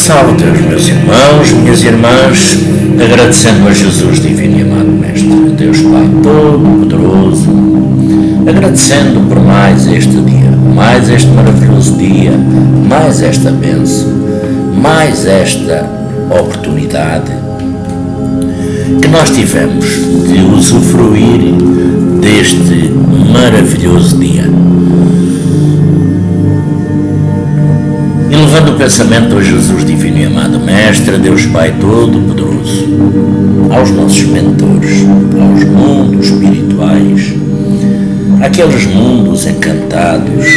Salve Deus, meus irmãos, minhas irmãs, agradecendo a Jesus divino e amado Mestre, a Deus Pai Todo-Poderoso, agradecendo por mais este dia, mais este maravilhoso dia, mais esta bênção, mais esta oportunidade que nós tivemos de usufruir deste maravilhoso dia. E levando o pensamento a Jesus divino e amado Mestre, a Deus Pai Todo-Poderoso, aos nossos mentores, aos mundos espirituais, àqueles mundos encantados,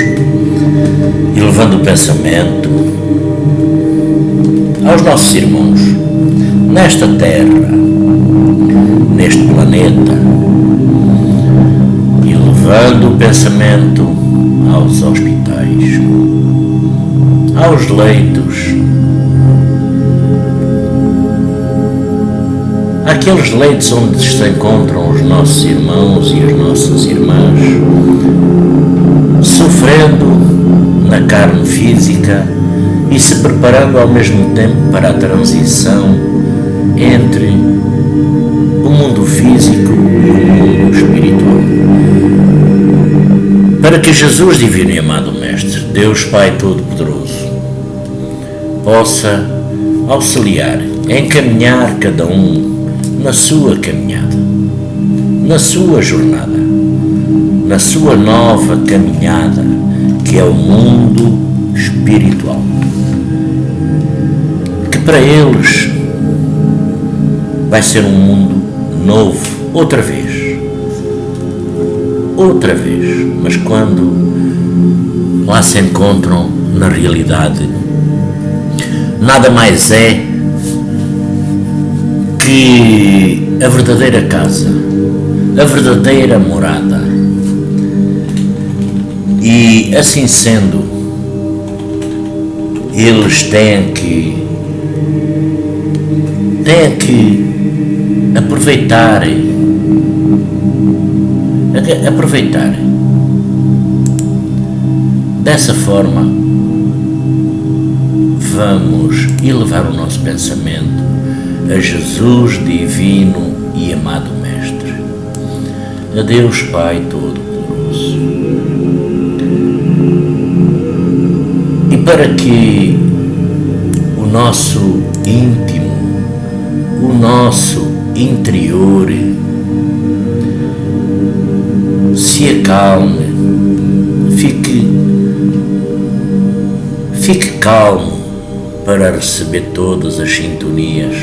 e levando o pensamento aos nossos irmãos, nesta terra, neste planeta, e levando o pensamento aos hospitais, aos leitos, aqueles leitos onde se encontram os nossos irmãos e as nossas irmãs, sofrendo na carne física e se preparando ao mesmo tempo para a transição entre o mundo físico e o mundo espiritual. Para que Jesus divino e amado Mestre, Deus Pai Todo-Poderoso, possa auxiliar, encaminhar cada um na sua caminhada, na sua jornada, na sua nova caminhada, que é o mundo espiritual. Que para eles vai ser um mundo novo, outra vez, mas quando lá se encontram na realidade, nada mais é que a verdadeira casa, a verdadeira morada. E assim sendo, eles têm que aproveitar dessa forma. Vamos elevar o nosso pensamento a Jesus divino e amado Mestre, a Deus Pai Todo-Poderoso. E para que o nosso íntimo, o nosso interior se acalme, fique calmo para receber todas as sintonias,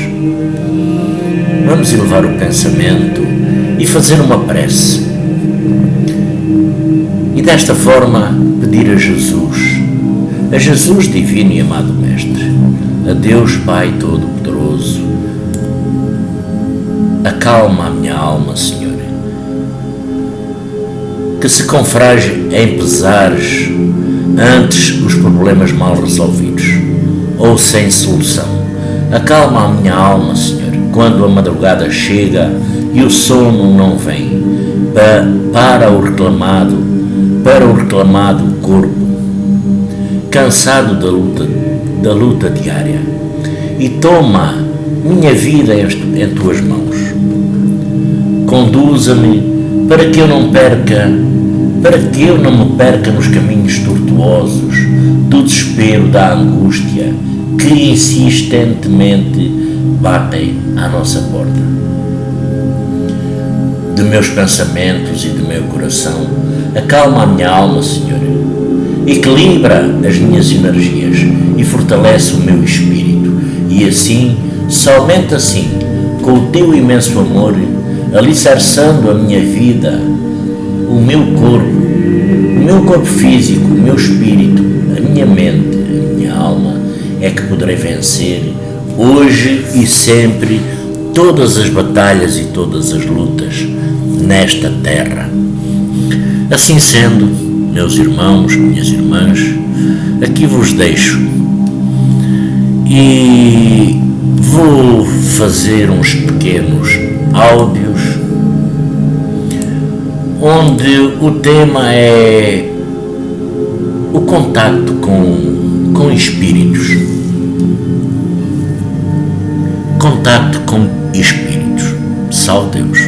vamos elevar o pensamento e fazer uma prece. E desta forma pedir a Jesus divino e amado Mestre, a Deus Pai Todo-Poderoso, acalma a minha alma, Senhor, que se confrage em pesares antes os problemas mal resolvidos ou sem solução. Acalma a minha alma, Senhor, quando a madrugada chega e o sono não vem, para o reclamado corpo, cansado da luta diária, e toma minha vida em tuas mãos. Conduza-me para que eu não me perca nos caminhos tortuosos do desespero, da angústia que insistentemente batem à nossa porta. De meus pensamentos e de meu coração, acalma a minha alma, Senhor, equilibra as minhas energias e fortalece o meu espírito, e assim, somente assim, com o teu imenso amor, alicerçando a minha vida, o meu corpo físico, o meu espírito, a minha mente, a minha alma, é que poderei vencer hoje e sempre todas as batalhas e todas as lutas nesta terra. Assim sendo, meus irmãos, minhas irmãs, aqui vos deixo e vou fazer uns pequenos áudios onde o tema é o contacto com espíritos. contacto com espíritos. Salve Deus.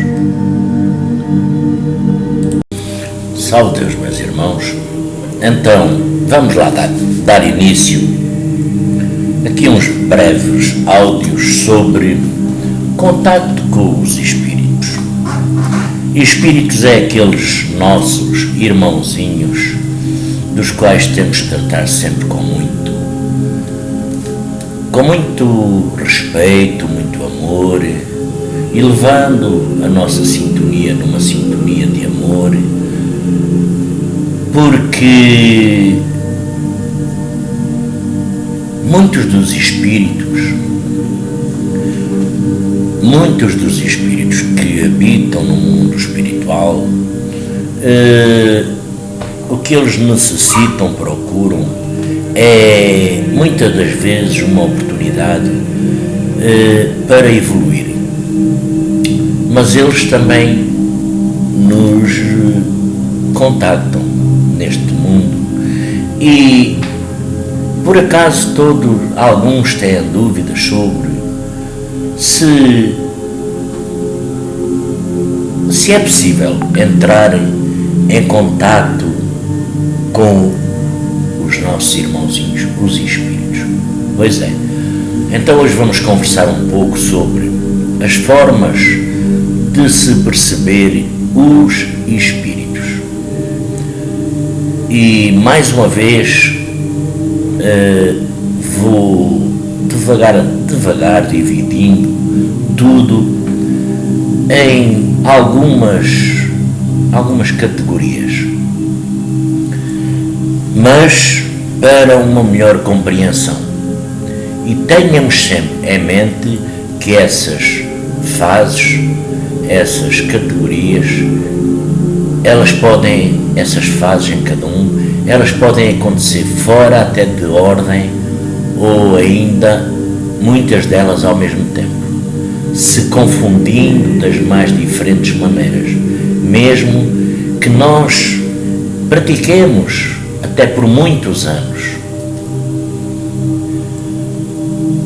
Salve Deus, meus irmãos. Então, vamos lá dar início aqui uns breves áudios sobre contacto com os espíritos. Espíritos é aqueles nossos irmãozinhos dos quais temos que tratar sempre com muito respeito, muito amor, e levando a nossa sintonia numa sintonia de amor, porque muitos dos espíritos que habitam no mundo espiritual, o que eles necessitam, procuram, é muitas das vezes uma oportunidade para evoluir. Mas eles também nos contactam neste mundo e, por acaso, alguns têm dúvidas sobre se é possível entrar em contacto com os nossos irmãozinhos, os espíritos. Pois é. Então hoje vamos conversar um pouco sobre as formas de se perceber os espíritos. E mais uma vez vou devagar dividindo tudo em algumas categorias, mas para uma melhor compreensão. E tenhamos sempre em mente que essas fases, essas categorias, essas fases em cada elas podem acontecer fora até de ordem, ou ainda muitas delas ao mesmo tempo, se confundindo das mais diferentes maneiras, mesmo que nós pratiquemos até por muitos anos.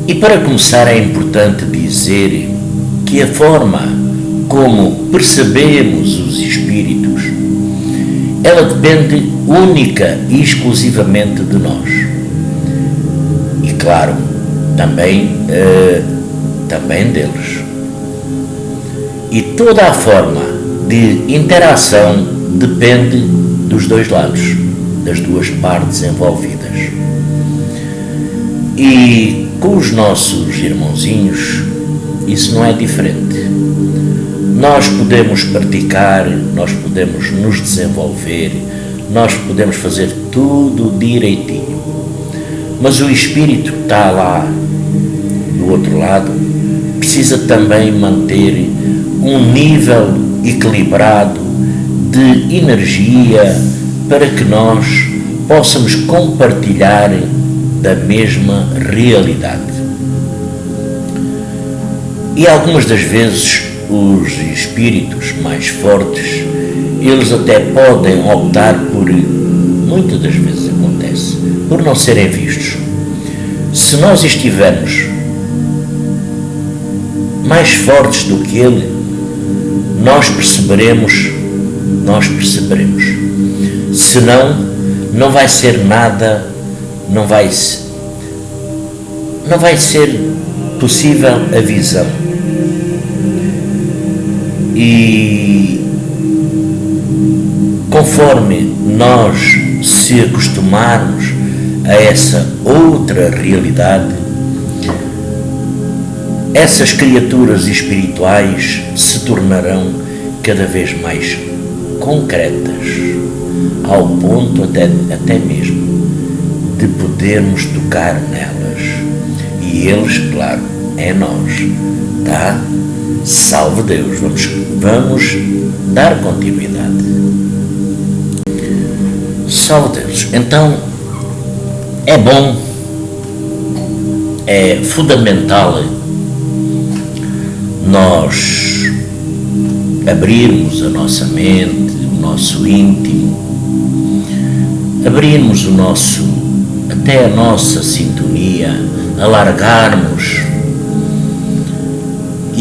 E para começar é importante dizer que a forma como percebemos os espíritos, ela depende única e exclusivamente de nós. E claro, também deles. E toda a forma de interação depende dos dois lados, das duas partes envolvidas. E com os nossos irmãozinhos, isso não é diferente. Nós podemos praticar, nós podemos nos desenvolver, nós podemos fazer tudo direitinho. Mas o espírito que está lá do outro lado precisa também manter um nível equilibrado de energia para que nós possamos compartilhar da mesma realidade. E algumas das vezes os espíritos mais fortes, eles até podem optar muitas das vezes acontece, por não serem vistos. Se nós estivermos mais fortes do que ele, nós perceberemos. Senão, não vai ser nada, não vai ser possível a visão. E conforme nós se acostumarmos a essa outra realidade, essas criaturas espirituais se tornarão cada vez mais concretas, ao ponto até mesmo de podermos tocar nelas. E eles, claro, é nós, tá? Salve Deus, vamos dar continuidade. Salve Deus. Então, é bom, é fundamental nós abrirmos a nossa mente, o nosso íntimo, abrirmos até a nossa sintonia, alargarmos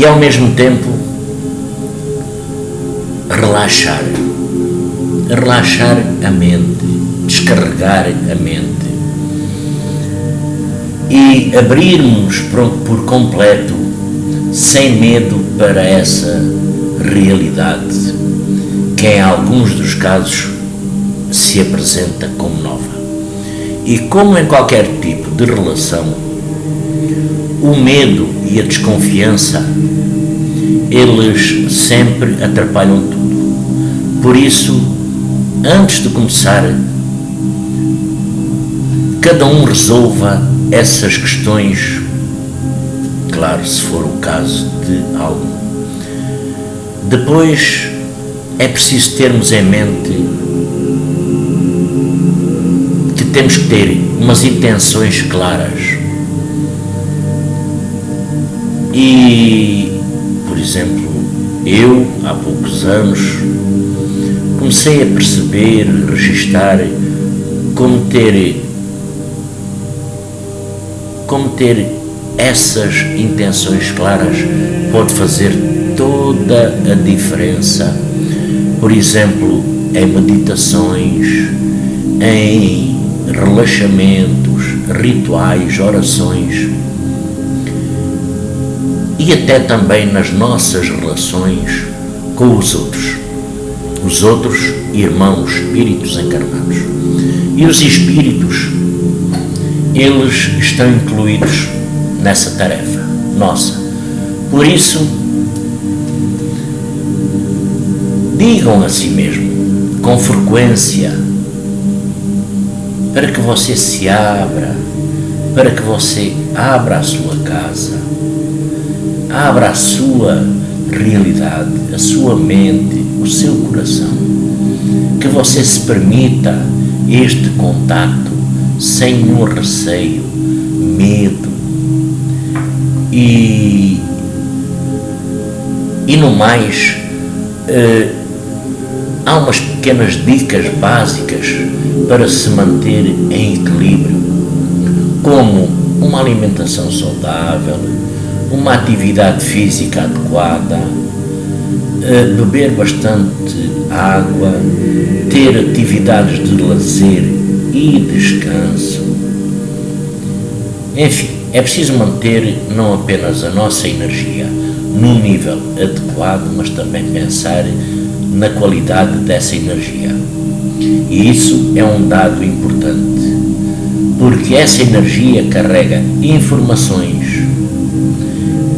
e ao mesmo tempo relaxar a mente, descarregar a mente e abrirmos por completo, sem medo, para essa realidade que em alguns dos casos se apresenta como nova. E como em qualquer tipo de relação, o medo e a desconfiança, eles sempre atrapalham tudo. Por isso, antes de começar, cada um resolva essas questões, claro, se for o caso de algum. Depois, é preciso termos em mente que temos que ter umas intenções claras. E, por exemplo, eu, há poucos anos, comecei a perceber, registar como ter essas intenções claras pode fazer toda a diferença. Por exemplo, em meditações, em relaxamentos, rituais, orações, e até também nas nossas relações com os outros irmãos, espíritos encarnados. E os espíritos, eles estão incluídos nessa tarefa nossa. Por isso, digam a si mesmo, com frequência, para que você se abra, para que você abra a sua casa, abra a sua realidade, a sua mente, o seu coração, que você se permita este contato sem nenhum receio, medo, e no mais, há umas pequenas dicas básicas para se manter em equilíbrio, como uma alimentação saudável, uma atividade física adequada, beber bastante água, ter atividades de lazer e descanso. Enfim, é preciso manter não apenas a nossa energia num nível adequado, mas também pensar na qualidade dessa energia. E isso é um dado importante, porque essa energia carrega informações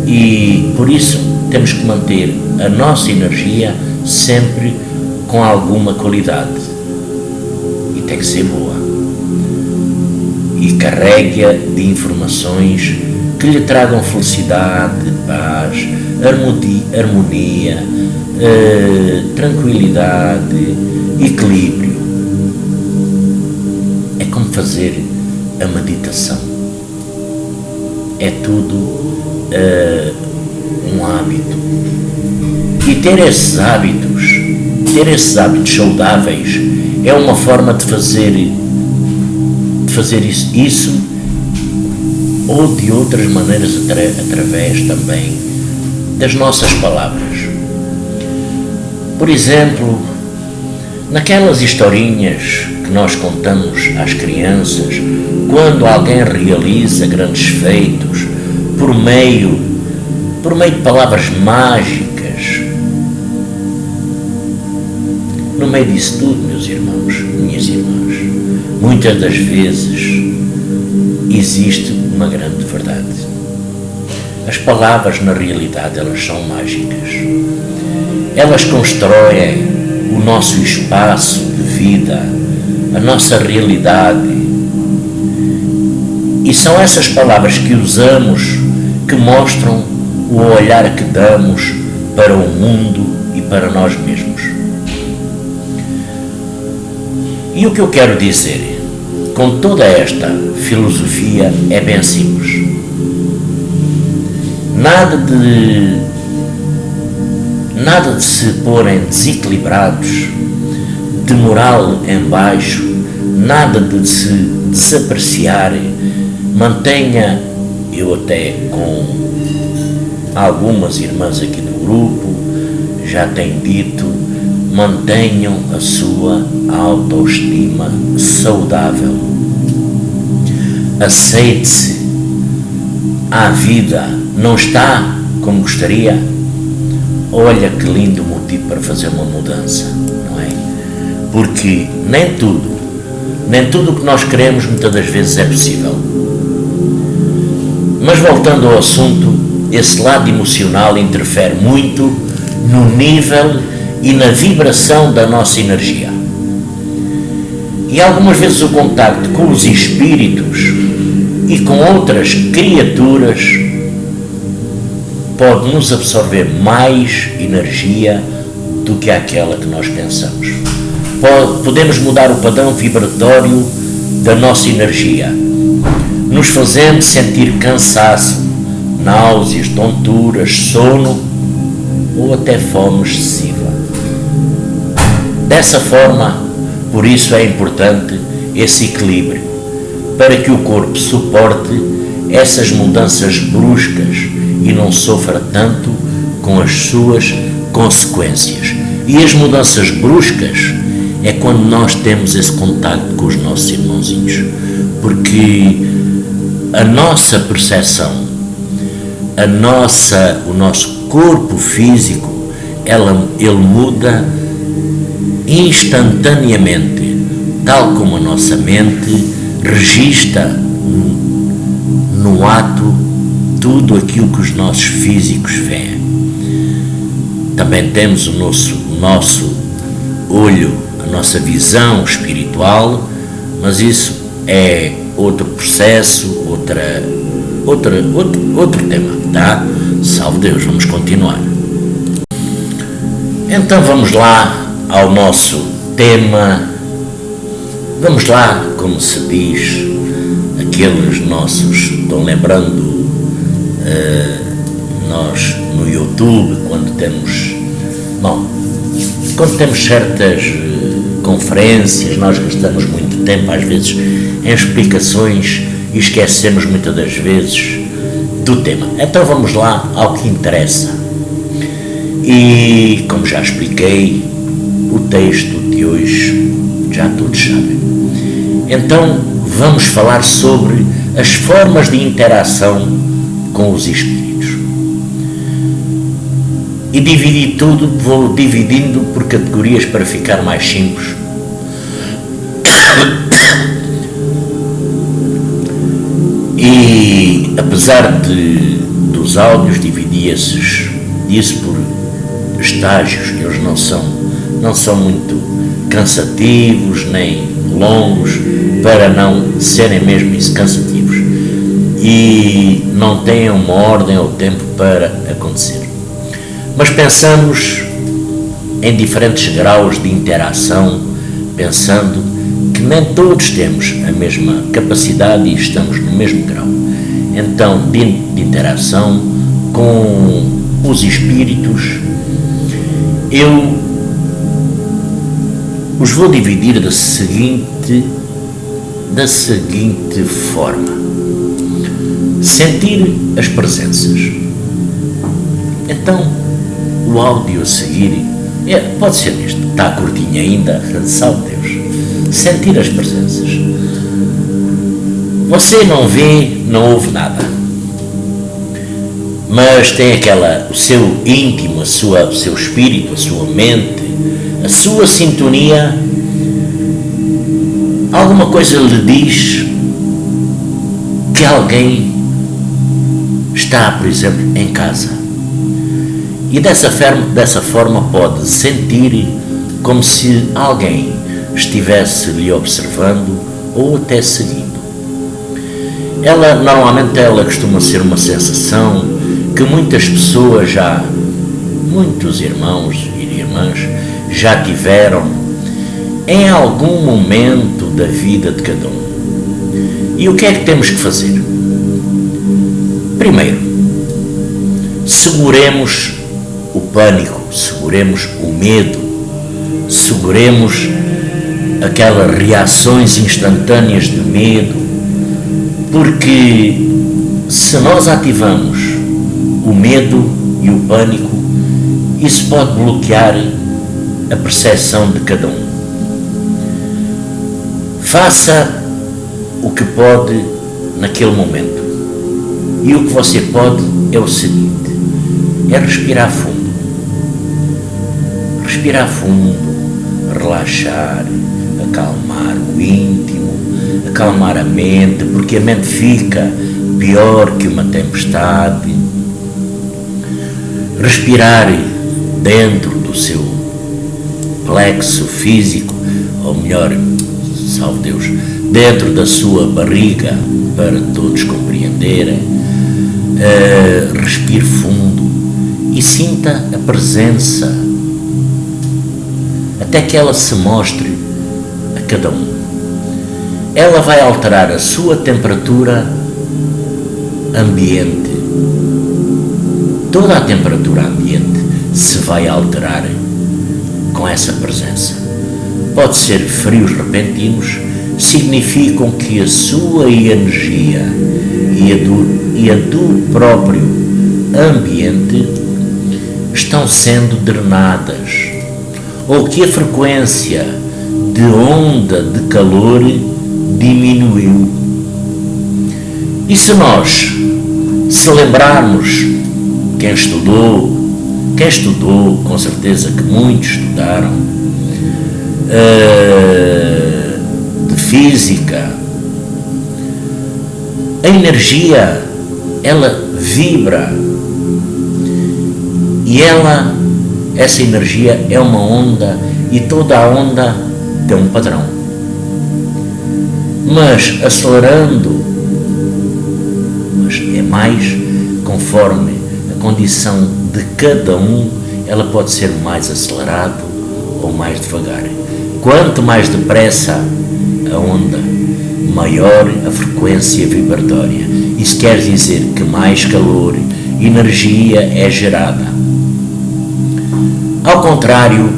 e, por isso, temos que manter a nossa energia sempre com alguma qualidade. E tem que ser boa. E carregue-a de informações que lhe tragam felicidade, paz, harmonia, tranquilidade, equilíbrio. É como fazer a meditação. É tudo um hábito. E ter esses hábitos saudáveis é uma forma de fazer isso ou de outras maneiras, através também das nossas palavras. Por exemplo, naquelas historinhas que nós contamos às crianças, quando alguém realiza grandes feitos por meio de palavras mágicas, no meio disso tudo, meus irmãos, minhas irmãs, muitas das vezes existe uma grande verdade. As palavras, na realidade, elas são mágicas. Elas constroem o nosso espaço de vida, a nossa realidade. E são essas palavras que usamos que mostram o olhar que damos para o mundo e para nós mesmos. E o que eu quero dizer com toda esta filosofia é bem simples. Nada de se porem desequilibrados, de moral em baixo, nada de se desapreciar. Mantenha, eu até com algumas irmãs aqui do grupo já têm dito: mantenham a sua autoestima saudável. Aceite-se. A vida não está como gostaria. Olha que lindo motivo para fazer uma mudança, não é? Porque nem tudo o que nós queremos muitas das vezes é possível. Mas voltando ao assunto, esse lado emocional interfere muito no nível e na vibração da nossa energia. E algumas vezes o contacto com os espíritos e com outras criaturas pode nos absorver mais energia do que aquela que nós pensamos. Podemos mudar o padrão vibratório da nossa energia, nos fazendo sentir cansaço, náuseas, tonturas, sono ou até fome excessiva. Dessa forma, por isso é importante esse equilíbrio, para que o corpo suporte essas mudanças bruscas e não sofra tanto com as suas consequências. E as mudanças bruscas é quando nós temos esse contacto com os nossos irmãozinhos, porque a nossa percepção, o nosso corpo físico, ele muda instantaneamente, tal como a nossa mente registra no ato tudo aquilo que os nossos físicos veem. Também temos o nosso olho, a nossa visão espiritual, mas isso é outro processo, outro tema, tá? Salve Deus, vamos continuar. Então vamos lá ao nosso tema. Vamos lá, como se diz, aqueles nossos, estão lembrando, nós no YouTube, quando temos certas conferências, nós gastamos muito tempo às vezes em explicações e esquecemos muitas das vezes do tema. Então vamos lá ao que interessa. E como já expliquei, o texto de hoje já todos sabem. Então vamos falar sobre as formas de interação com os espíritos. E dividi tudo, vou dividindo por categorias para ficar mais simples. E apesar dos áudios dividir-se por estágios, que eles não são muito cansativos nem longos, para não serem mesmo isso, cansativos, e não têm uma ordem ou tempo para acontecer. Mas pensamos em diferentes graus de interação, pensando que nem todos temos a mesma capacidade e estamos no mesmo grau. Então, de interação com os espíritos, eu os vou dividir da seguinte forma: sentir as presenças. Então, o áudio a seguir pode ser isto, está curtinho ainda, salve Deus. Sentir as presenças. Você não vê, não ouve nada, mas tem o seu íntimo, o seu espírito, a sua mente, a sua sintonia, alguma coisa lhe diz que alguém está, por exemplo, em casa. E dessa forma pode sentir como se alguém estivesse lhe observando ou até seguindo. Normalmente ela costuma ser uma sensação que muitas pessoas muitos irmãos e irmãs já tiveram em algum momento da vida de cada um. E o que é que temos que fazer? Primeiro, seguremos o pânico, seguremos o medo, seguremos aquelas reações instantâneas de medo, porque se nós ativamos o medo e o pânico, isso pode bloquear a percepção de cada um. Faça o que pode naquele momento. E o que você pode é o seguinte: é respirar fundo. Respirar fundo, relaxar, acalmar o íntimo, acalmar a mente, porque a mente fica pior que uma tempestade. Respirar dentro do seu plexo físico, ou melhor, salve Deus, dentro da sua barriga, para todos compreenderem. Respire fundo e sinta a presença, até que ela se mostre a cada um. Ela vai alterar a sua temperatura ambiente. Toda a temperatura ambiente se vai alterar com essa presença. Pode ser frios repentinos, significam que a sua energia e a do próprio ambiente estão sendo drenadas, ou que a frequência de onda de calor diminuiu. E se nós se lembrarmos, quem estudou, com certeza que muitos estudaram, de física, a energia, ela vibra, e essa energia é uma onda, e toda a onda tem um padrão. Mas acelerando, mas é mais conforme a condição de cada um, ela pode ser mais acelerado ou mais devagar. Quanto mais depressa a onda, maior a frequência vibratória. Isso quer dizer que mais calor, energia é gerada. Ao contrário,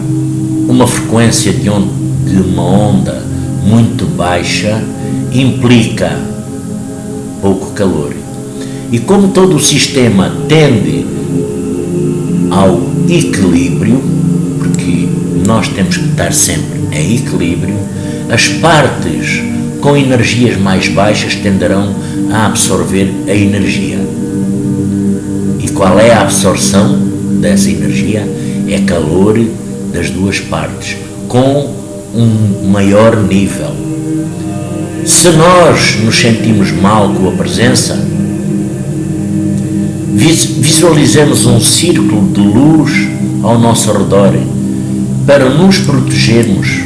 uma frequência de uma onda muito baixa implica pouco calor. E como todo o sistema tende ao equilíbrio, porque nós temos que estar sempre em equilíbrio, as partes com energias mais baixas tenderão a absorver a energia. E qual é a absorção dessa energia? É calor das duas partes, com um maior nível. Se nós nos sentimos mal com a presença, visualizemos um círculo de luz ao nosso redor para nos protegermos.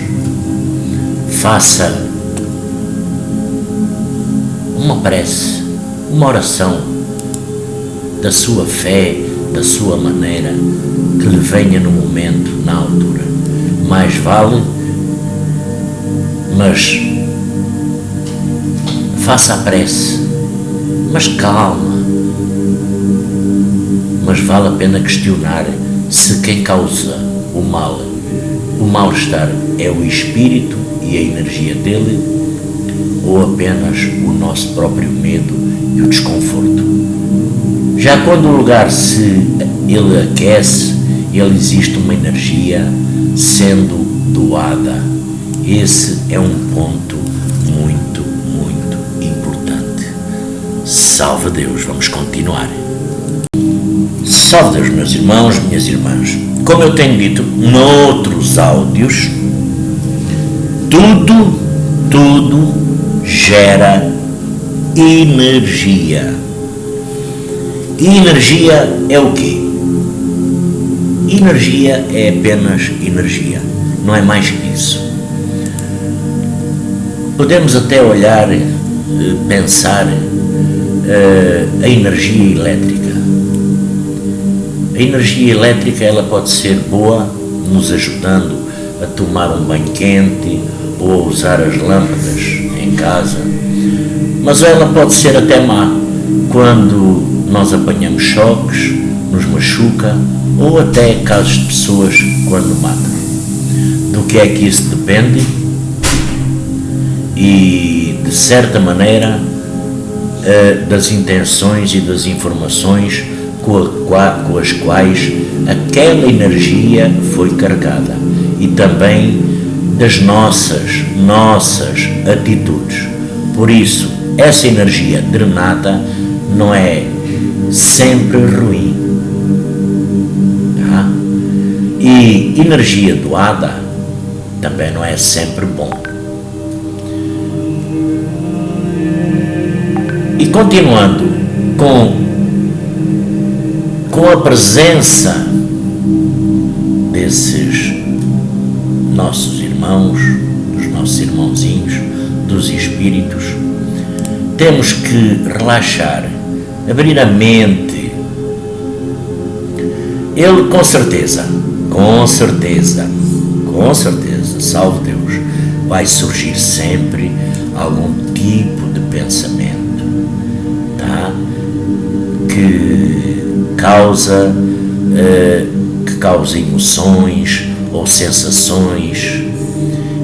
Faça uma prece, uma oração da sua fé, da sua maneira, que lhe venha no momento, na altura. Mais vale, mas faça a prece, mas calma. Mas vale a pena questionar se quem causa o mal-estar é o espírito e a energia dele, ou apenas o nosso próprio medo e o desconforto. Já quando o lugar ele aquece, ele existe uma energia sendo doada. Esse é um ponto muito, muito importante. Salve Deus, vamos continuar. Salve Deus, meus irmãos, minhas irmãs. Como eu tenho dito noutros áudios, tudo gera energia. E energia é o quê? Energia é apenas energia, não é mais que isso. Podemos até olhar, pensar a energia elétrica. A energia elétrica, ela pode ser boa, nos ajudando a tomar um banho quente ou a usar as lâmpadas em casa, mas ela pode ser até má quando nós apanhamos choques, nos machuca, ou até casos de pessoas quando matam. Do que é que isso depende? E, de certa maneira, das intenções e das informações com as quais aquela energia foi carregada, e também das nossas atitudes. Por isso, essa energia drenada não é sempre ruim, tá? E energia doada também não é sempre bom. E continuando com a presença desses nossos irmãos, dos nossos irmãozinhos, dos espíritos, temos que relaxar, abrir a mente. Ele com certeza, salve Deus, vai surgir sempre algum tipo de pensamento, tá? Que causa emoções ou sensações,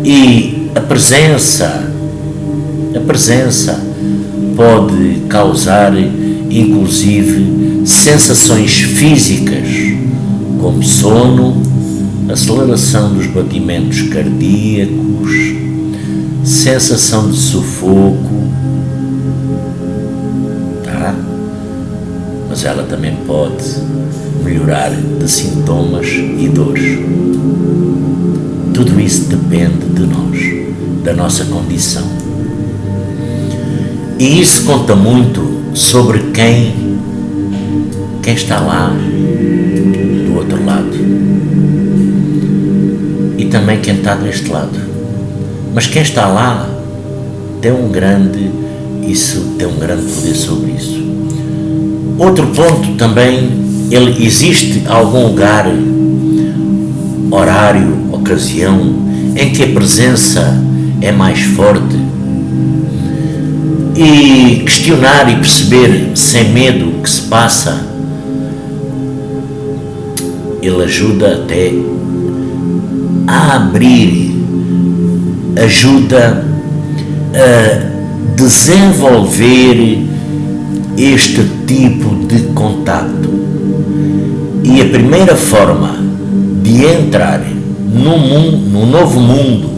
e a presença pode causar inclusive sensações físicas, como sono, aceleração dos batimentos cardíacos, sensação de sufoco, tá? Mas ela também pode melhorar de sintomas e dores. Tudo isso depende de nós, da nossa condição. E isso conta muito sobre quem está lá do outro lado, e também quem está deste lado. Mas quem está lá tem um grande poder sobre isso. Outro ponto também, existe algum lugar, horário, ocasião em que a presença é mais forte, e questionar e perceber sem medo o que se passa. Ele ajuda até a abrir, ajuda a desenvolver este tipo de contato. E a primeira forma de entrar no novo mundo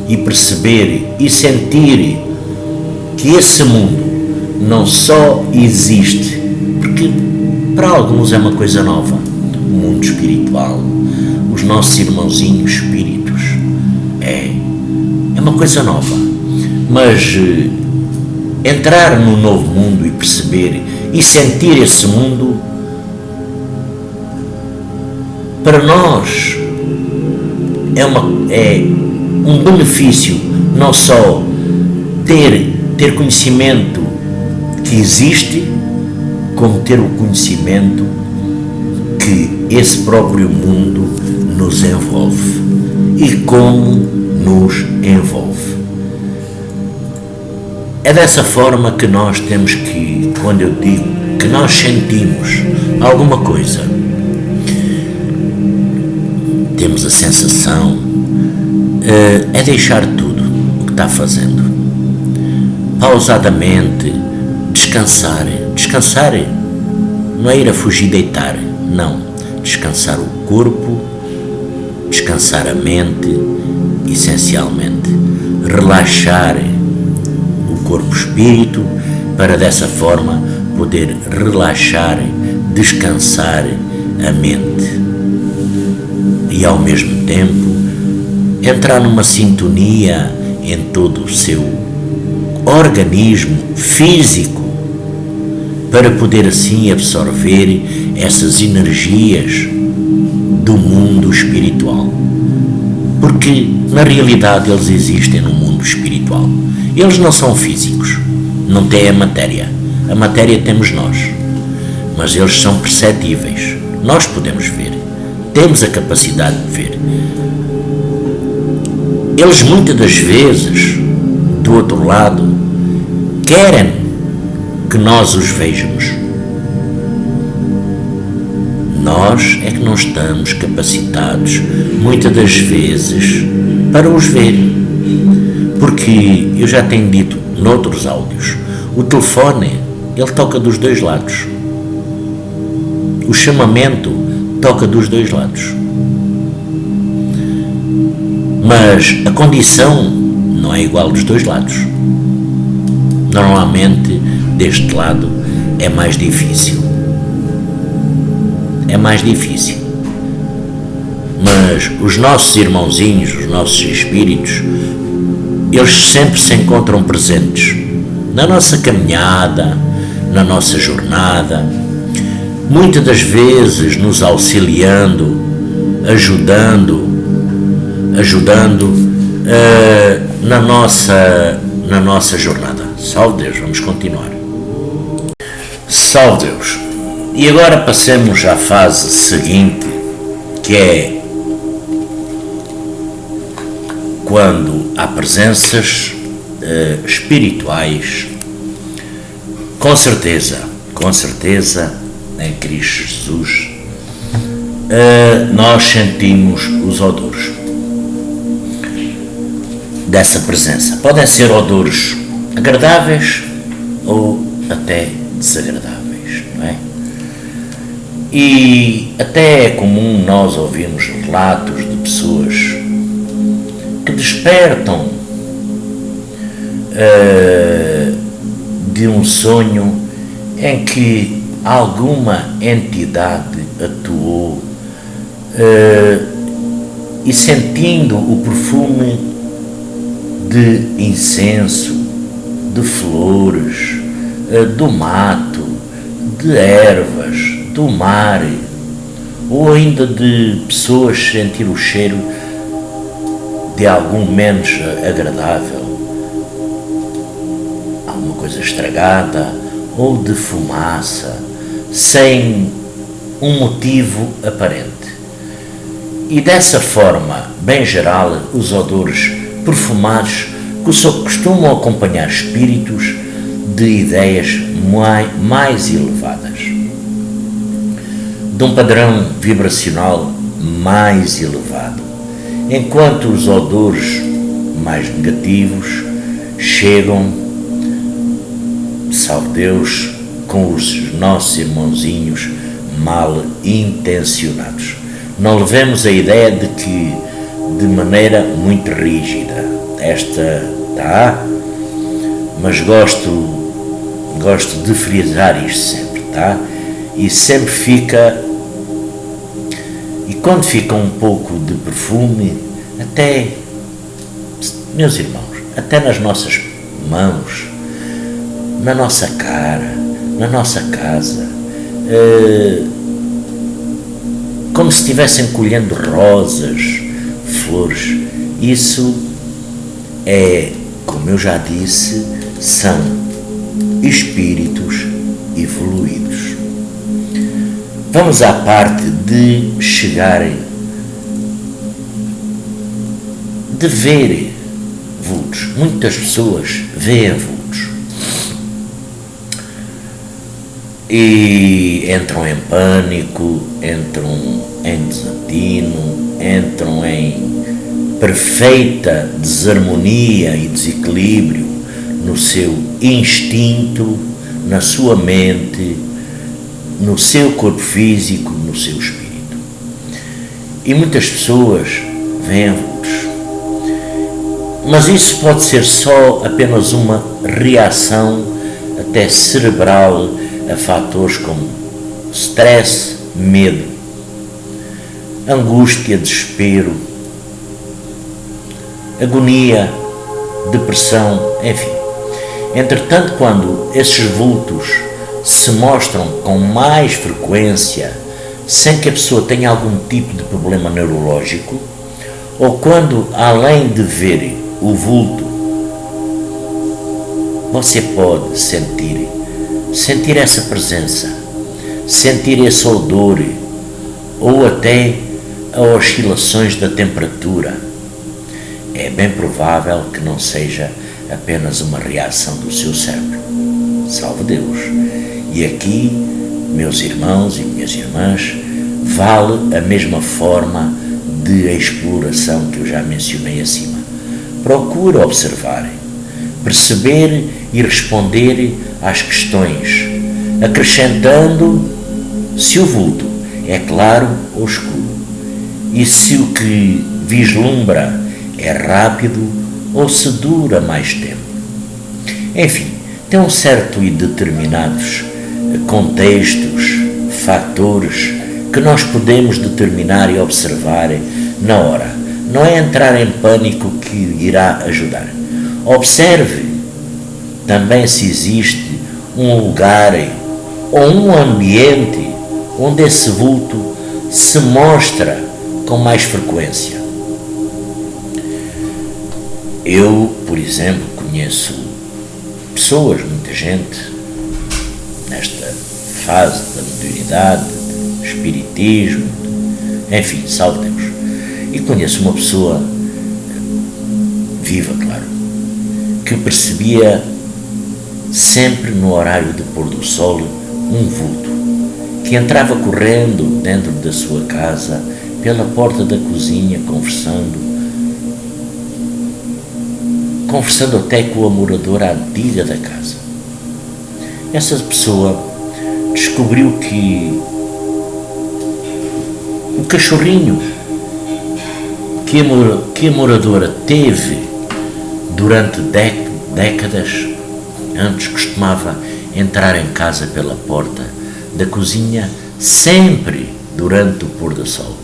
e perceber e sentir que esse mundo não só existe, porque para alguns é uma coisa nova, o mundo espiritual, os nossos irmãozinhos espíritos, é uma coisa nova, mas entrar no novo mundo e perceber e sentir esse mundo, para nós é um benefício, não só ter conhecimento que existe, como ter o conhecimento que esse próprio mundo nos envolve e como nos envolve. É dessa forma que nós temos que, quando eu digo que nós sentimos alguma coisa, temos a sensação, é deixar tudo o que está fazendo, pausadamente, descansar não é ir a fugir, deitar, não, descansar o corpo, descansar a mente, essencialmente, relaxar o corpo-espírito, para dessa forma poder relaxar, descansar a mente, e ao mesmo tempo entrar numa sintonia em todo o seu organismo físico, para poder assim absorver essas energias do mundo espiritual, porque na realidade eles existem no mundo espiritual. Eles não são físicos, não têm a matéria temos nós, mas eles são perceptíveis, nós podemos ver, temos a capacidade de ver. Eles muitas das vezes do outro lado querem que nós os vejamos. Nós é que não estamos capacitados muitas das vezes para os ver, porque eu já tenho dito noutros áudios, o telefone ele toca dos dois lados, o chamamento toca dos dois lados. Mas a condição não é igual dos dois lados. Normalmente, deste lado, é mais difícil. É mais difícil. Mas os nossos irmãozinhos, os nossos espíritos, eles sempre se encontram presentes na nossa caminhada, na nossa jornada, muitas das vezes nos auxiliando, ajudando na nossa jornada. Salve Deus, vamos continuar. Salve Deus. E agora passemos à fase seguinte, que é quando há presenças espirituais, com certeza, em Cristo Jesus, nós sentimos os odores dessa presença. Podem ser odores agradáveis ou até desagradáveis, não é? E até é comum nós ouvirmos relatos de pessoas que despertam de um sonho em que alguma entidade atuou e sentindo o perfume de incenso, de flores, do mato, de ervas, do mar, ou ainda de pessoas sentir o cheiro de algum menos agradável, alguma coisa estragada ou de fumaça, sem um motivo aparente. E dessa forma, bem geral, os odores perfumados costumam acompanhar espíritos de ideias mais elevadas, de um padrão vibracional mais elevado, enquanto os odores mais negativos chegam, salve Deus, com os nossos irmãozinhos mal intencionados. Não levemos a ideia de que de maneira muito rígida esta tá, mas gosto de frisar isto sempre, tá? E sempre fica, e quando fica um pouco de perfume, até, meus irmãos, até nas nossas mãos, na nossa cara, na nossa casa, como se estivessem colhendo rosas, flores. Isso é, como eu já disse, são espíritos evoluídos. Vamos à parte de chegarem, de ver vultos. Muitas pessoas veem vultos e entram em pânico, entram em desatino, entram em perfeita desarmonia e desequilíbrio no seu instinto, na sua mente, no seu corpo físico, no seu espírito. E muitas pessoas veem vultos. Mas isso pode ser só apenas uma reação até cerebral a fatores como stress, medo, angústia, desespero, agonia, depressão, enfim. Entretanto, quando esses vultos se mostram com mais frequência, sem que a pessoa tenha algum tipo de problema neurológico, ou quando, além de ver o vulto, você pode sentir essa presença, sentir esse odor, ou até as oscilações da temperatura, é bem provável que não seja apenas uma reação do seu cérebro. Salve Deus! E aqui, meus irmãos e minhas irmãs, vale a mesma forma de exploração que eu já mencionei acima. Procure observar, perceber e responder às questões, acrescentando se o vulto é claro ou escuro, e se o que vislumbra é rápido ou se dura mais tempo. Enfim, tem um certo e determinados contextos, fatores que nós podemos determinar e observar na hora. Não é entrar em pânico que irá ajudar. Observe também se existe um lugar ou um ambiente onde esse vulto se mostra com mais frequência. Eu, por exemplo, conheço pessoas, muita gente, nesta fase da modernidade, espiritismo, enfim, salve Deus. E conheço uma pessoa viva, claro, que percebia sempre no horário de pôr do sol um vulto, que entrava correndo dentro da sua casa, pela porta da cozinha, conversando até com a moradora antiga da casa. Essa pessoa descobriu que o cachorrinho que a moradora teve durante décadas antes costumava entrar em casa pela porta da cozinha sempre durante o pôr do sol.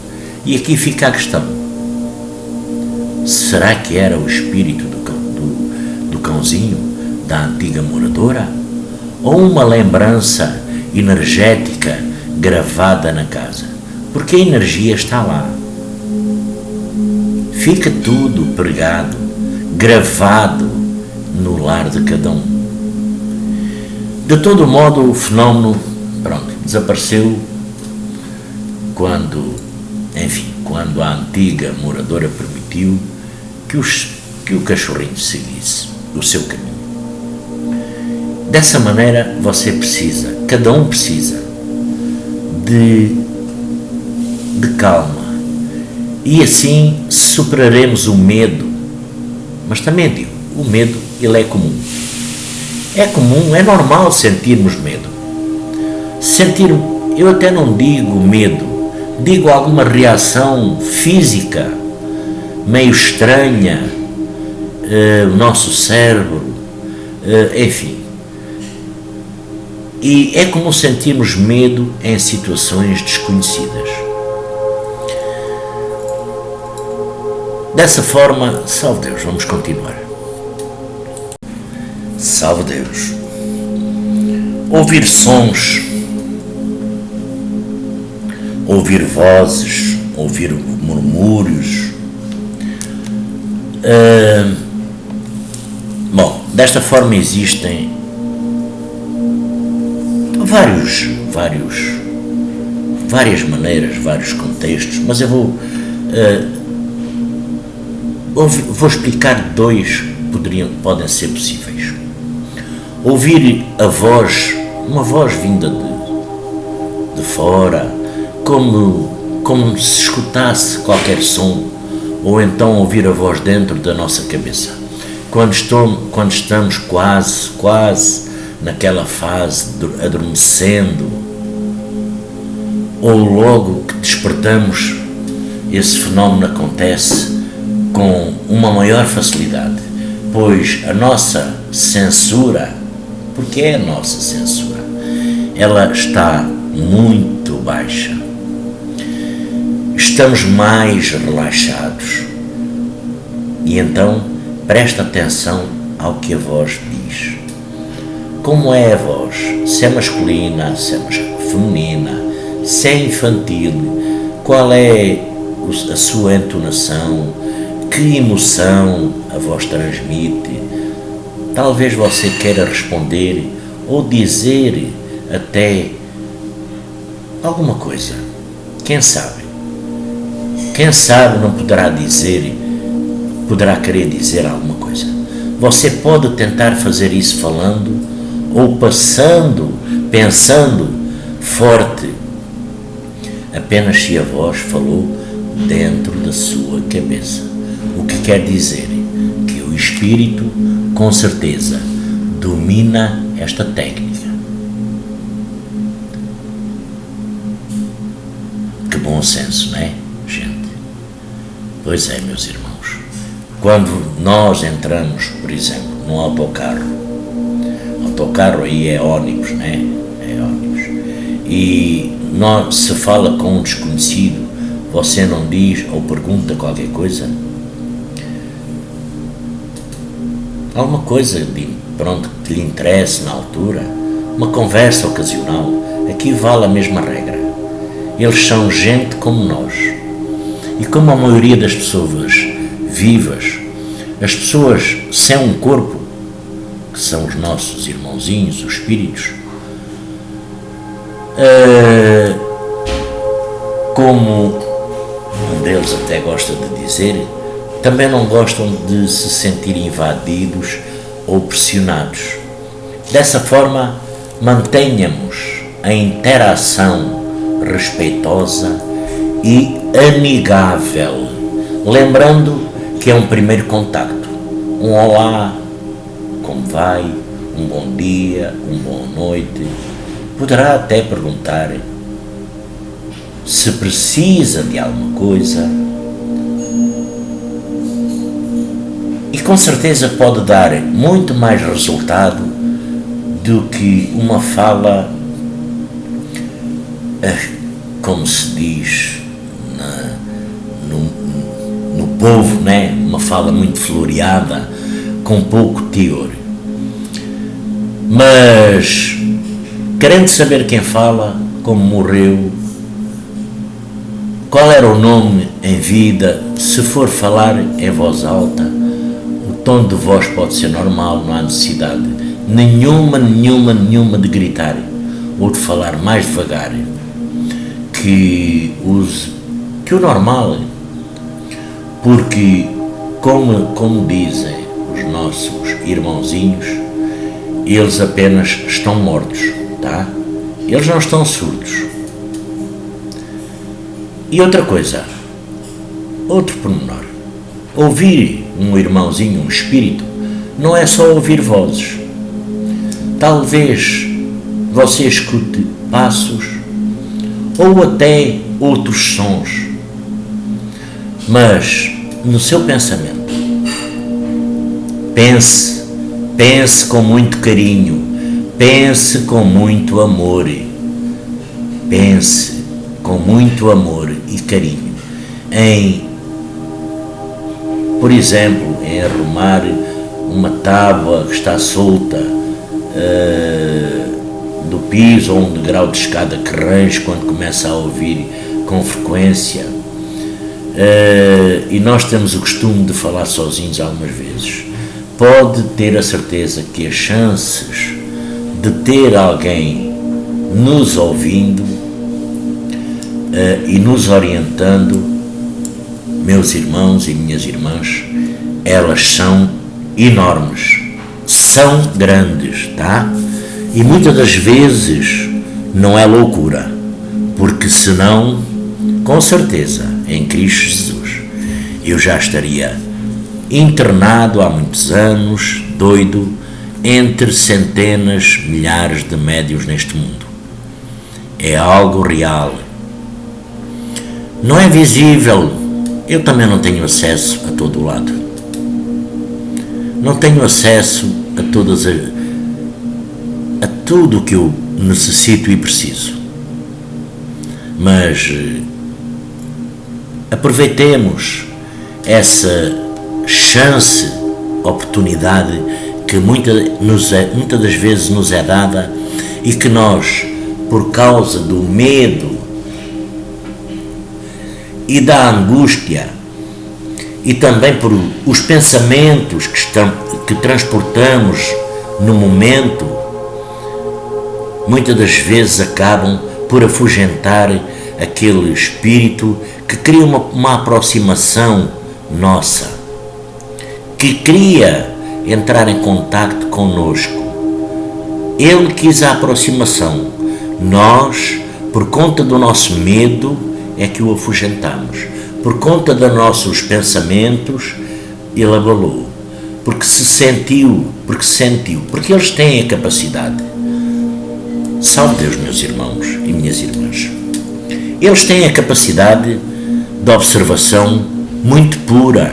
E aqui fica a questão: será que era o espírito do cãozinho da antiga moradora? Ou uma lembrança energética gravada na casa? Porque a energia está lá. Fica tudo pregado, gravado no lar de cada um. De todo modo, o fenómeno, desapareceu quando a antiga moradora permitiu que o cachorrinho seguisse o seu caminho. Dessa maneira, cada um precisa de calma, e assim superaremos o medo. Mas também digo, o medo, ele é comum. É normal sentirmos medo. Eu até não digo medo, digo alguma reação física meio estranha, o nosso cérebro, enfim. E é comum sentirmos medo em situações desconhecidas. Dessa forma, salve Deus, vamos continuar. Salve Deus. Ouvir sons, ouvir vozes, ouvir murmúrios. Desta forma existem várias maneiras, vários contextos, mas eu vou explicar dois que podem ser possíveis. Ouvir uma voz vinda de fora, como se escutasse qualquer som, ou então ouvir a voz dentro da nossa cabeça. Quando estamos quase naquela fase de adormecendo, ou logo que despertamos, esse fenómeno acontece com uma maior facilidade, pois a nossa censura, porque é a nossa censura, ela está muito baixa. Estamos mais relaxados. E então, presta atenção ao que a voz diz. Como é a voz? Se é masculina, se é feminina, se é infantil, qual é a sua entonação, que emoção a voz transmite. Talvez você queira responder ou dizer até alguma coisa. Quem sabe? Quem sabe não poderá querer dizer alguma coisa. Você pode tentar fazer isso falando ou pensando forte, apenas se a voz falou dentro da sua cabeça. O que quer dizer que o espírito, com certeza, domina esta técnica. bom senso, não é, gente? Pois é, meus irmãos. Quando nós entramos, por exemplo, num autocarro aí é ônibus, não é? É ônibus. E se fala com um desconhecido, você não diz ou pergunta qualquer coisa? Alguma coisa pronto, que lhe interesse na altura? Uma conversa ocasional? Aqui vale a mesma regra. Eles são gente como nós. E como a maioria das pessoas vivas, as pessoas sem um corpo, que são os nossos irmãozinhos, os espíritos, como um deles até gosta de dizer, também não gostam de se sentir invadidos ou pressionados. Dessa forma, mantenhamos a interação respeitosa e amigável, lembrando que é um primeiro contacto, um olá, como vai, um bom dia, uma boa noite. Poderá até perguntar se precisa de alguma coisa e com certeza pode dar muito mais resultado do que uma fala, como se diz no povo, né? Uma fala muito floreada, com pouco teor. Mas, querendo saber quem fala, como morreu, qual era o nome em vida, se for falar em voz alta, o tom de voz pode ser normal, não há necessidade nenhuma de gritar ou de falar mais devagar que o normal, porque como dizem os nossos irmãozinhos, eles apenas estão mortos, tá? Eles não estão surdos. E outra coisa, outro pormenor, ouvir um irmãozinho, um espírito, não é só ouvir vozes. Talvez você escute passos ou até outros sons, mas no seu pensamento pense com muito carinho, pense com muito amor, pense com muito amor e carinho em, por exemplo, em arrumar uma tábua que está solta do piso ou um degrau de escada que range quando começa a ouvir com frequência. E nós temos o costume de falar sozinhos algumas vezes. Pode ter a certeza que as chances de ter alguém nos ouvindo e nos orientando, meus irmãos e minhas irmãs, elas são enormes, são grandes, tá? E muitas das vezes não é loucura, porque senão, com certeza, em Cristo Jesus, eu já estaria internado há muitos anos, doido, entre centenas, milhares de médiuns neste mundo. É algo real. Não é visível. Eu também não tenho acesso a todo lado. Não tenho acesso a tudo o que eu necessito e preciso. Mas aproveitemos essa chance, oportunidade que muitas das vezes nos é dada e que nós, por causa do medo e da angústia e também por os pensamentos que transportamos no momento, muitas das vezes acabam por afugentar aquele espírito que cria uma aproximação nossa, que queria entrar em contacto conosco. Ele quis a aproximação. Nós, por conta do nosso medo, é que o afugentamos. Por conta dos nossos pensamentos, ele abalou. Porque sentiu, porque eles têm a capacidade. Salve Deus, meus irmãos e minhas irmãs. Eles têm a capacidade de observação muito pura.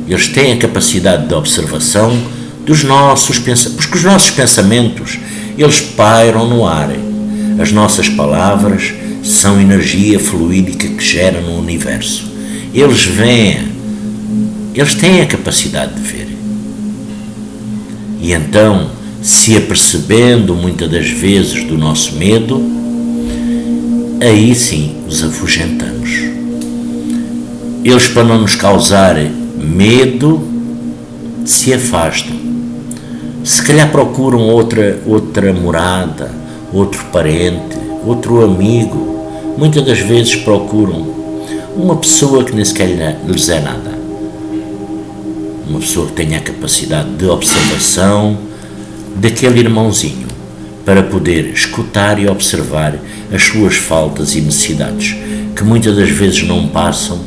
Eles têm a capacidade de observação dos nossos pensamentos, porque os nossos pensamentos, eles pairam no ar. As nossas palavras são energia fluídica que gera no universo. Eles veem, eles têm a capacidade de ver. E então, se apercebendo muitas das vezes do nosso medo, aí sim os afugentamos. Eles, para não nos causar medo, se afastam. Se calhar procuram outra morada, outro parente, outro amigo. Muitas das vezes procuram uma pessoa que nem sequer lhes é nada. Uma pessoa que tenha a capacidade de observação daquele irmãozinho, para poder escutar e observar as suas faltas e necessidades, que muitas das vezes não passam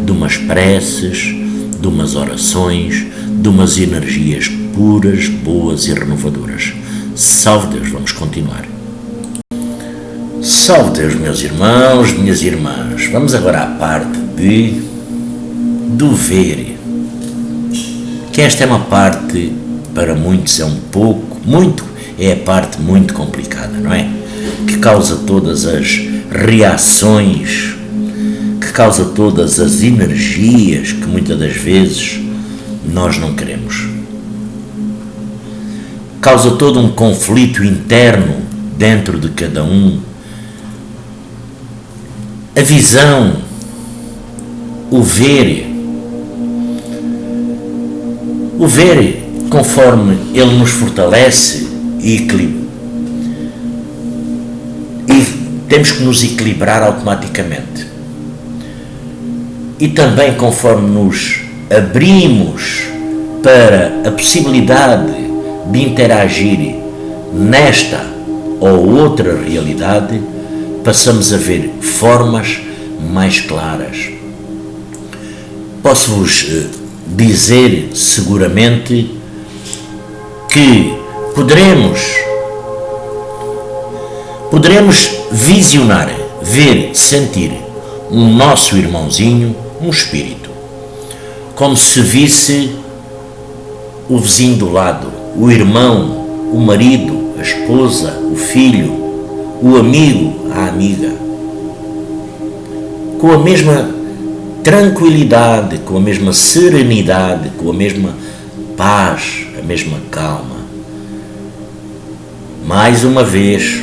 de umas preces, de umas orações, de umas energias puras, boas e renovadoras. Salve Deus, vamos continuar. Salve Deus, meus irmãos, minhas irmãs. Vamos agora à parte do ver. Que esta é uma parte, para muitos é é a parte muito complicada, não é? Que causa todas as reações, que causa todas as energias que muitas das vezes nós não queremos. Causa todo um conflito interno dentro de cada um. A visão, o ver, conforme ele nos fortalece e equilibra. E temos que nos equilibrar automaticamente. E também conforme nos abrimos para a possibilidade de interagir nesta ou outra realidade, passamos a ver formas mais claras. Posso-vos dizer seguramente que poderemos visionar, ver, sentir um nosso irmãozinho, um espírito, como se visse o vizinho do lado, o irmão, o marido, a esposa, o filho, o amigo, a amiga, com a mesma tranquilidade, com a mesma serenidade, com a mesma paz, a mesma calma. Mais uma vez,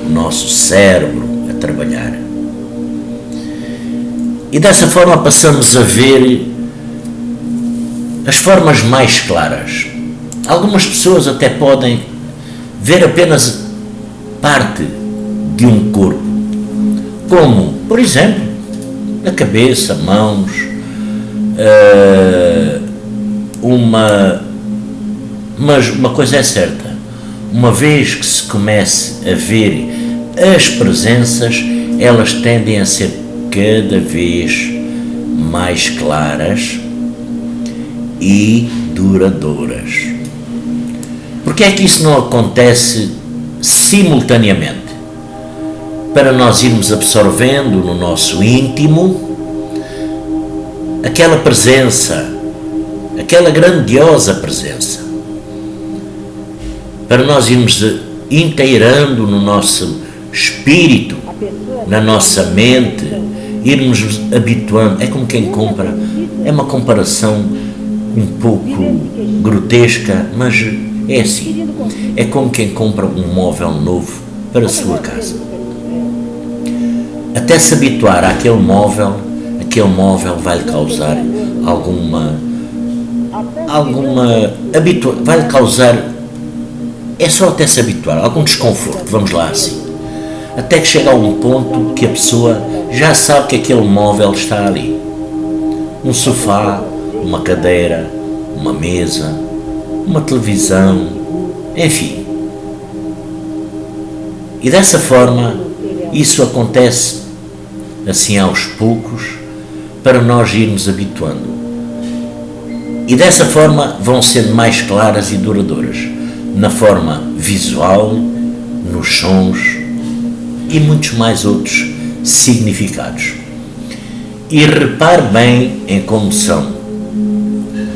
o nosso cérebro a trabalhar. E dessa forma passamos a ver as formas mais claras. Algumas pessoas até podem ver apenas parte de um corpo, como, por exemplo, a cabeça, mãos, mas uma coisa é certa, uma vez que se comece a ver as presenças, elas tendem a ser cada vez mais claras e duradouras. Porque é que isso não acontece simultaneamente? Para nós irmos absorvendo no nosso íntimo aquela presença, aquela grandiosa presença, para nós irmos inteirando no nosso espírito, na nossa mente, irmos nos habituando. É como quem compra, é uma comparação um pouco grotesca, mas é assim, é como quem compra um móvel novo para a sua casa. Até se habituar àquele móvel vai-lhe causar vai-lhe causar, é só até se habituar, algum desconforto, vamos lá assim, até que chega a um ponto que a pessoa já sabe que aquele móvel está ali, um sofá, uma cadeira, uma mesa, uma televisão, enfim. E dessa forma, isso acontece assim aos poucos, para nós irmos habituando. E dessa forma vão sendo mais claras e duradouras, na forma visual, nos sons, e muitos mais outros significados. E repare bem em como são,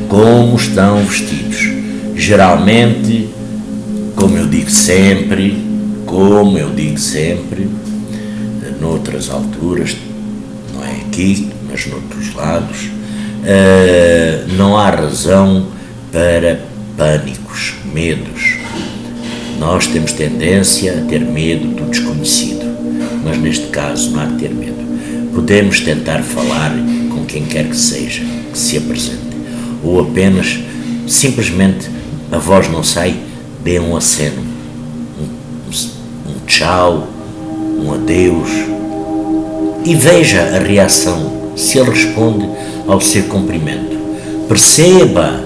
como estão vestidos. Geralmente, como eu digo sempre, noutras alturas, não é aqui, mas noutros lados, não há razão para pânicos, medos. Nós temos tendência a ter medo do desconhecido, mas neste caso não há que ter medo. Podemos tentar falar com quem quer que seja, que se apresente, ou apenas, simplesmente, a voz não sai, dê um aceno, um tchau, um adeus, e veja a reação, se ele responde ao seu cumprimento. Perceba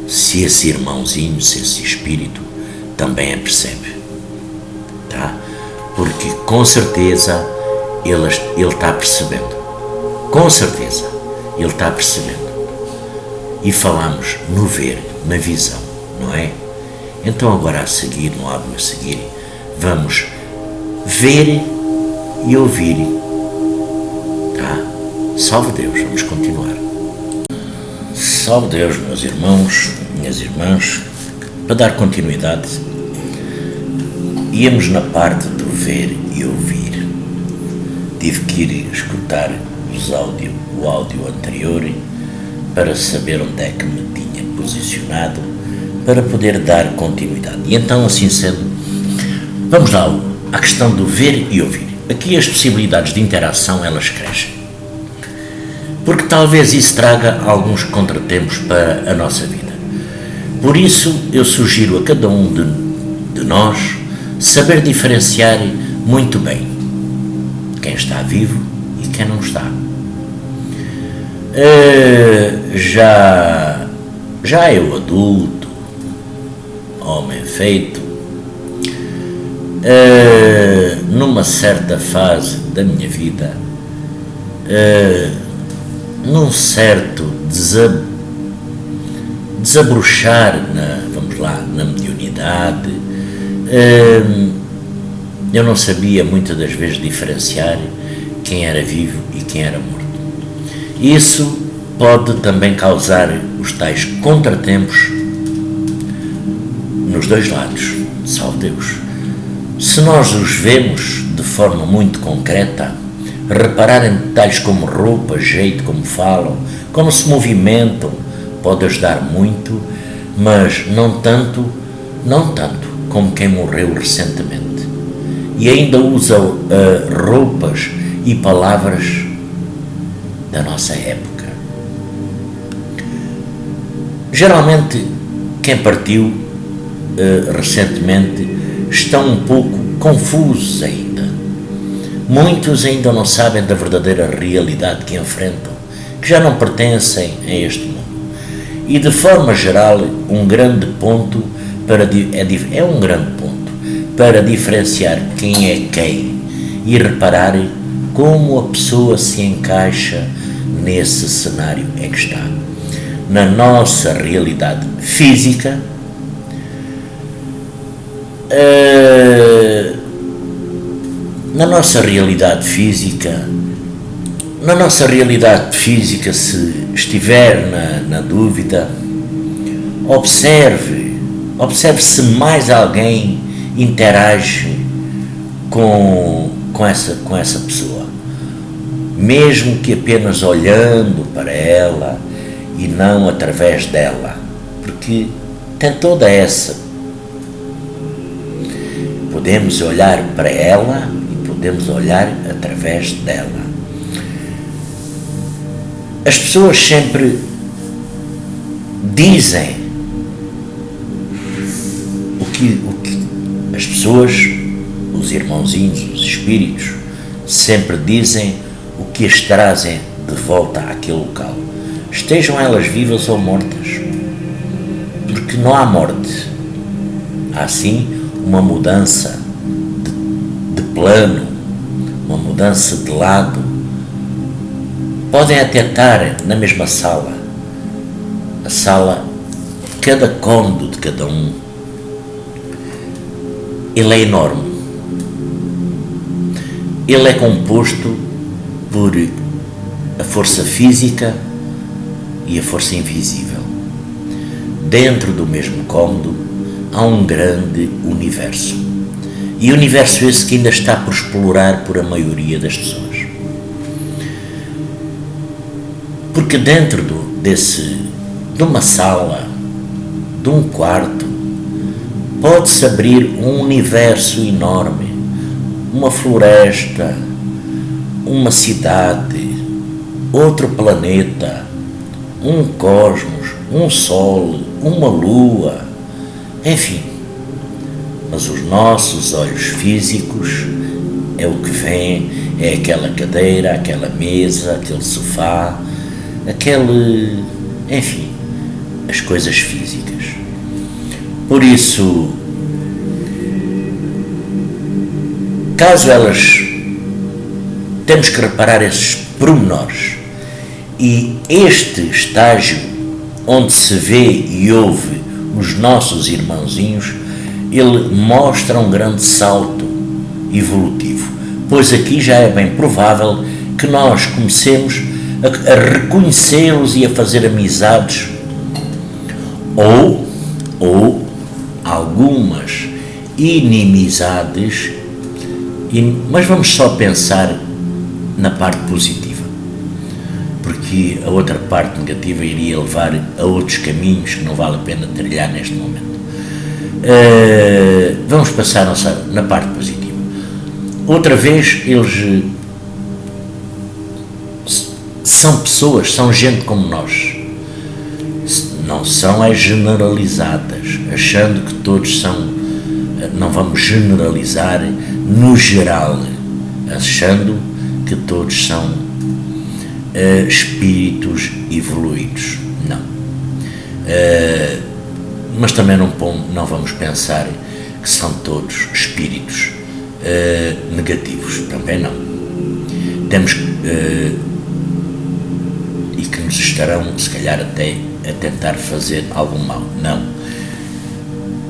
se esse irmãozinho, se esse espírito também a percebe, tá? Porque com certeza ele está percebendo, com certeza ele está percebendo. E falamos no ver, na visão, não é? Então agora a seguir, no áudio a seguir, vamos ver e ouvir, tá? Salve Deus, vamos continuar. Salve Deus, meus irmãos, minhas irmãs. Para dar continuidade, íamos na parte do ver e ouvir. Tive que ir escutar o áudio anterior para saber onde é que me tinha posicionado, para poder dar continuidade. E então, assim sendo, vamos lá à questão do ver e ouvir. Aqui as possibilidades de interação, elas crescem, porque talvez isso traga alguns contratempos para a nossa vida. Por isso, eu sugiro a cada um de nós saber diferenciar muito bem quem está vivo e quem não está. Já eu adulto, homem feito, numa certa fase da minha vida, num certo desabrochar na mediunidade, eu não sabia muitas das vezes diferenciar quem era vivo e quem era morto. Isso pode também causar os tais contratempos nos dois lados, salve Deus. Se nós os vemos de forma muito concreta, reparar em detalhes como roupa, jeito, como falam, como se movimentam, pode ajudar muito, mas não tanto como quem morreu recentemente e ainda usa roupas e palavras da nossa época. Geralmente, quem partiu recentemente estão um pouco confusos ainda. Muitos ainda não sabem da verdadeira realidade que enfrentam, que já não pertencem a este mundo. E de forma geral, um grande ponto para diferenciar quem é quem e reparar como a pessoa se encaixa nesse cenário em que está. Na nossa realidade física, na nossa realidade física, se estiver na dúvida, observe se mais alguém interage com essa pessoa, mesmo que apenas olhando para ela e não através dela, porque tem toda essa. Podemos olhar para ela e podemos olhar através dela. As pessoas sempre dizem o que as pessoas, os irmãozinhos, os espíritos, sempre dizem o que as trazem de volta àquele local, estejam elas vivas ou mortas, porque não há morte, há sim uma mudança de plano, uma mudança de lado. Podem até estar na mesma sala, a sala, cada cômodo de cada um, ele é enorme. Ele é composto por a força física e a força invisível. Dentro do mesmo cômodo há um grande universo. E universo esse que ainda está por explorar por a maioria das pessoas. Porque dentro de uma sala, de um quarto, pode-se abrir um universo enorme, uma floresta, uma cidade, outro planeta, um cosmos, um sol, uma lua, enfim. Mas os nossos olhos físicos é o que vem, é aquela cadeira, aquela mesa, aquele sofá, enfim, as coisas físicas. Por isso, caso temos que reparar esses pormenores, e este estágio onde se vê e ouve os nossos irmãozinhos, ele mostra um grande salto evolutivo, pois aqui já é bem provável que nós comecemos a reconhecê-los e a fazer amizades, ou algumas inimizades, mas vamos só pensar na parte positiva, porque a outra parte negativa iria levar a outros caminhos que não vale a pena trilhar neste momento. Vamos passar na parte positiva. Outra vez, eles são pessoas, são gente como nós. Não são generalizadas, achando que todos são, não vamos generalizar no geral, achando que todos são espíritos evoluídos. Não. Mas também não vamos pensar que são todos espíritos negativos, também não. Temos e que nos estarão, se calhar, até a tentar fazer algum mal. Não.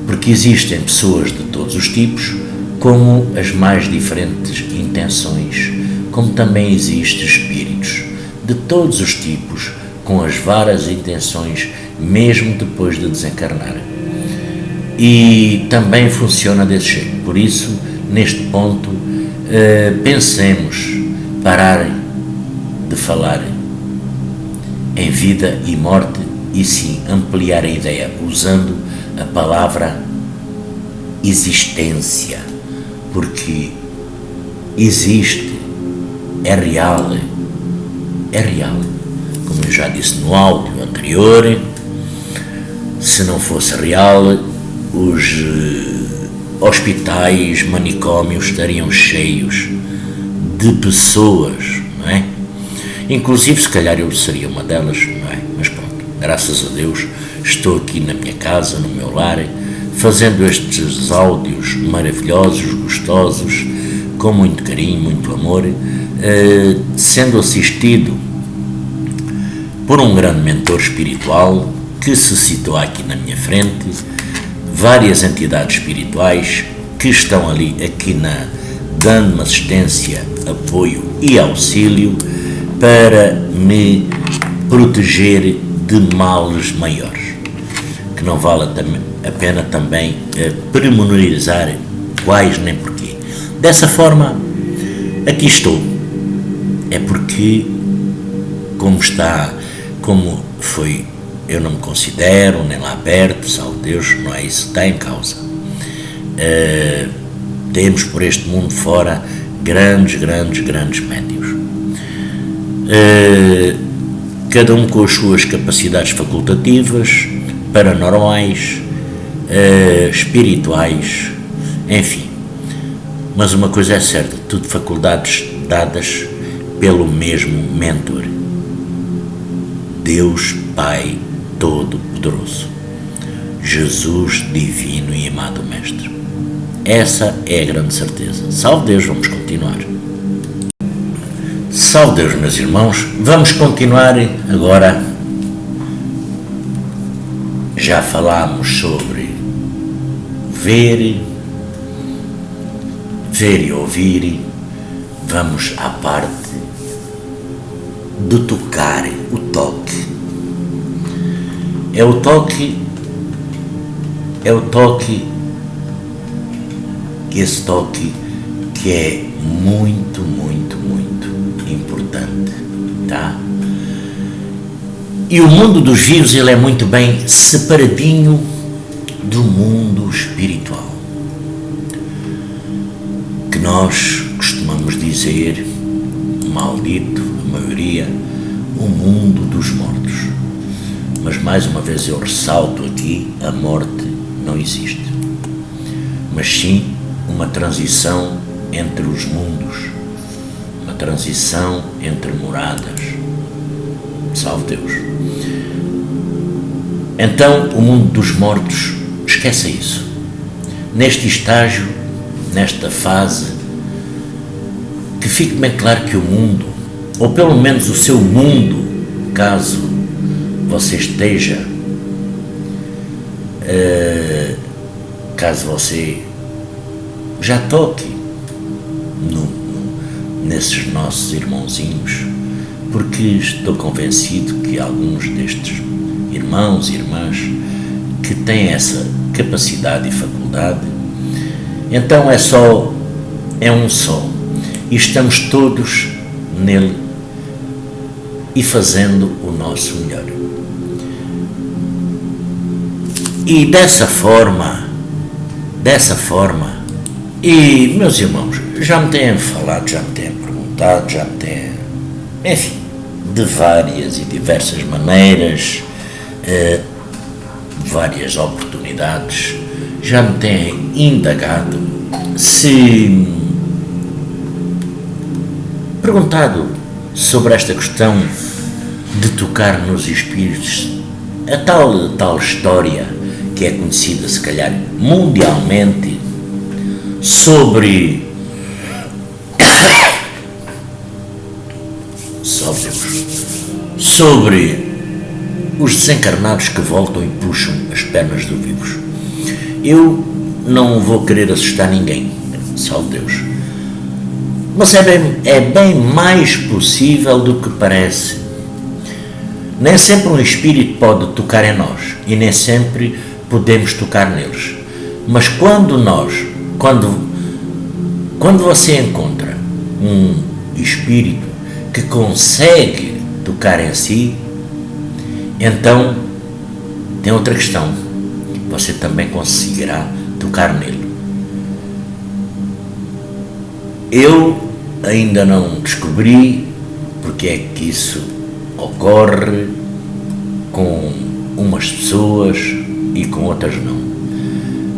Porque existem pessoas de todos os tipos, como as mais diferentes intenções, como também existem espíritos de todos os tipos, com as várias intenções, mesmo depois de desencarnar. E também funciona desse jeito. Por isso, neste ponto, pensemos parar de falar em vida e morte, e sim ampliar a ideia, usando a palavra existência, porque existe, é real, como eu já disse no áudio anterior. Se não fosse real, os hospitais, manicômios estariam cheios de pessoas, não é? Inclusive, se calhar eu seria uma delas, não é? Mas pronto, graças a Deus, estou aqui na minha casa, no meu lar, fazendo estes áudios maravilhosos, gostosos, com muito carinho, muito amor, sendo assistido por um grande mentor espiritual que se situa aqui na minha frente, várias entidades espirituais que estão aqui dando-me assistência, apoio e auxílio para me proteger de males maiores, que não vale a pena também pormenorizar quais nem porquê. Dessa forma, aqui estou. É porque, como foi, eu não me considero nem lá perto, salve Deus, não é isso que está em causa. Temos por este mundo fora grandes médiuns. Cada um com as suas capacidades facultativas, paranormais, espirituais, enfim. Mas uma coisa é certa, tudo faculdades dadas pelo mesmo mentor, Deus Pai Todo-Poderoso, Jesus Divino e Amado Mestre. Essa é a grande certeza. Salve Deus, vamos continuar. Salve Deus, meus irmãos, vamos continuar agora. Já falámos sobre ver, ver e ouvir, vamos à parte do tocar, o toque. É o toque, esse toque que é muito, muito, muito importante, tá? E o mundo dos vivos, ele é muito bem separadinho do mundo espiritual, que nós costumamos dizer, maldito, a maioria, o mundo dos mortos. Mas mais uma vez eu ressalto aqui, a morte não existe, mas sim uma transição entre os mundos, uma transição entre moradas, salve Deus. Então o mundo dos mortos, esqueça isso. Neste estágio, nesta fase, que fique bem claro que o mundo, ou pelo menos o seu mundo, caso você esteja, caso você já toque nesses nossos irmãozinhos, porque estou convencido que alguns destes irmãos e irmãs que têm essa capacidade e faculdade, então é um só, e estamos todos nele e fazendo o nosso melhor. E dessa forma, e meus irmãos, já me têm falado, já me têm perguntado, já me têm, enfim, de várias e diversas maneiras, várias oportunidades, já me têm indagado, perguntado sobre esta questão de tocar nos espíritos, a tal história que é conhecida, se calhar, mundialmente, sobre os desencarnados que voltam e puxam as pernas dos vivos. Eu não vou querer assustar ninguém, salve Deus, mas é bem mais possível do que parece. Nem sempre um espírito pode tocar em nós e nem sempre podemos tocar neles, mas quando você encontra um espírito que consegue tocar em si, então tem outra questão, você também conseguirá tocar nele. Eu ainda não descobri porque é que isso ocorre com umas pessoas e com outras não,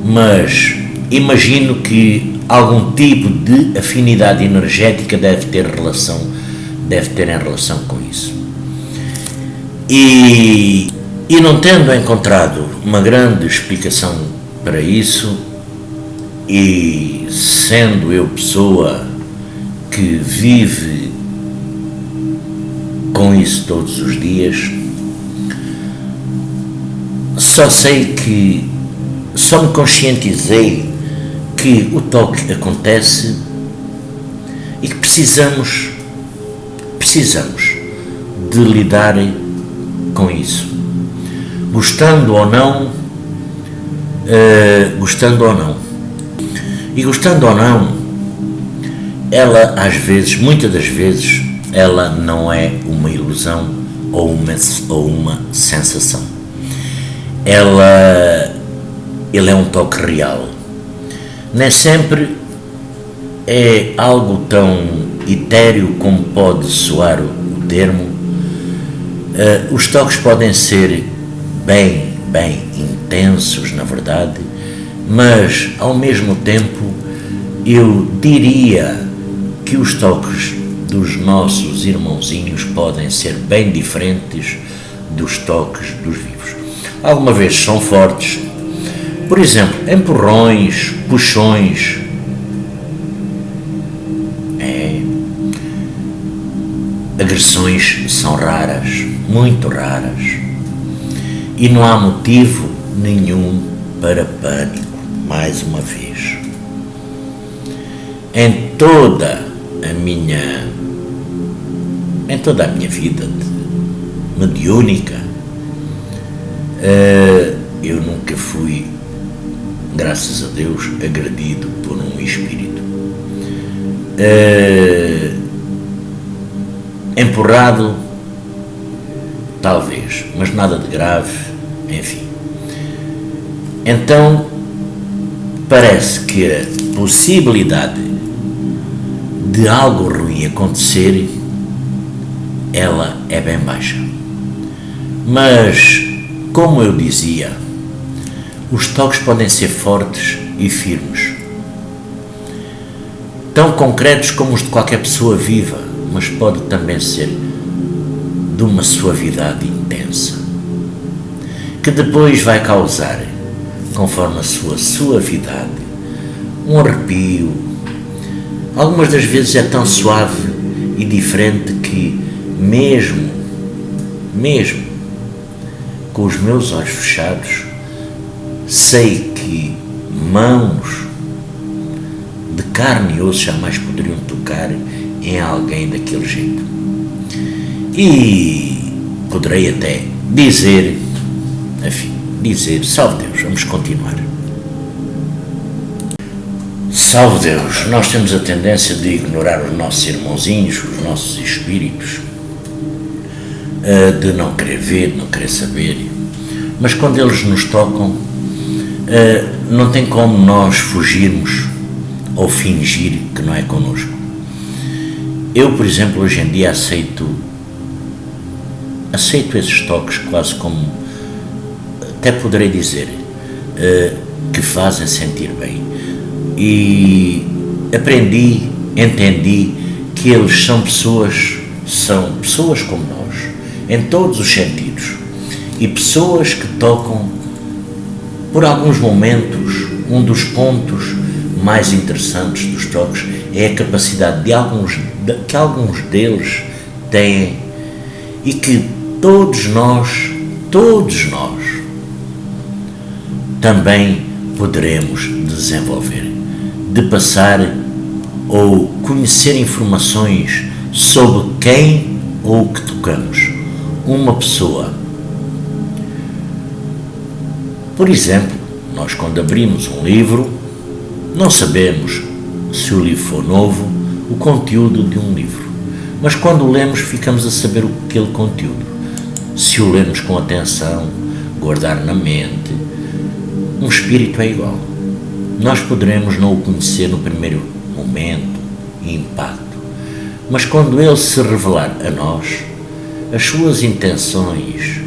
mas imagino que algum tipo de afinidade energética deve ter em relação com isso. E não tendo encontrado uma grande explicação para isso, e sendo eu pessoa que vive com isso todos os dias, só me conscientizei que o toque acontece e que precisamos de lidar com isso, gostando ou não, ela às vezes, muitas das vezes, ela não é uma ilusão ou uma sensação. Ele é um toque real. Nem sempre é algo tão etéreo como pode soar o termo. Os toques podem ser bem intensos, na verdade, mas ao mesmo tempo eu diria que os toques dos nossos irmãozinhos podem ser bem diferentes dos toques dos vivos. Alguma vez são fortes, por exemplo, empurrões, puxões. Agressões são raras, muito raras, e não há motivo nenhum para pânico, mais uma vez. em toda a minha vida mediúnica, eu nunca fui, graças a Deus, agredido por um espírito. Empurrado, talvez, mas nada de grave, enfim. Então, parece que a possibilidade de algo ruim acontecer, ela é bem baixa. Mas, como eu dizia, os toques podem ser fortes e firmes, tão concretos como os de qualquer pessoa viva, mas pode também ser de uma suavidade intensa, que depois vai causar, conforme a sua suavidade, um arrepio. Algumas das vezes é tão suave e diferente que, mesmo com os meus olhos fechados, sei que mãos de carne e osso jamais poderiam tocar em alguém daquele jeito. E poderei até dizer, salve Deus, vamos continuar. Salve Deus, nós temos a tendência de ignorar os nossos irmãozinhos, os nossos espíritos, de não querer ver, de não querer saber, mas quando eles nos tocam, não tem como nós fugirmos ou fingir que não é connosco. Eu, por exemplo, hoje em dia aceito esses toques quase como, até poderei dizer, que fazem sentir bem. E entendi que eles são pessoas como nós, em todos os sentidos, e pessoas que tocam, por alguns momentos, um dos pontos mais interessantes dos toques é a capacidade que alguns deles têm e que todos nós também poderemos desenvolver, de passar ou conhecer informações sobre quem ou o que tocamos. Uma pessoa, por exemplo, nós quando abrimos um livro, não sabemos, se o livro for novo, o conteúdo de um livro, mas quando o lemos ficamos a saber aquele conteúdo. Se o lemos com atenção, guardar na mente, um espírito é igual. Nós poderemos não o conhecer no primeiro momento e impacto, mas quando ele se revelar a nós, as suas intenções,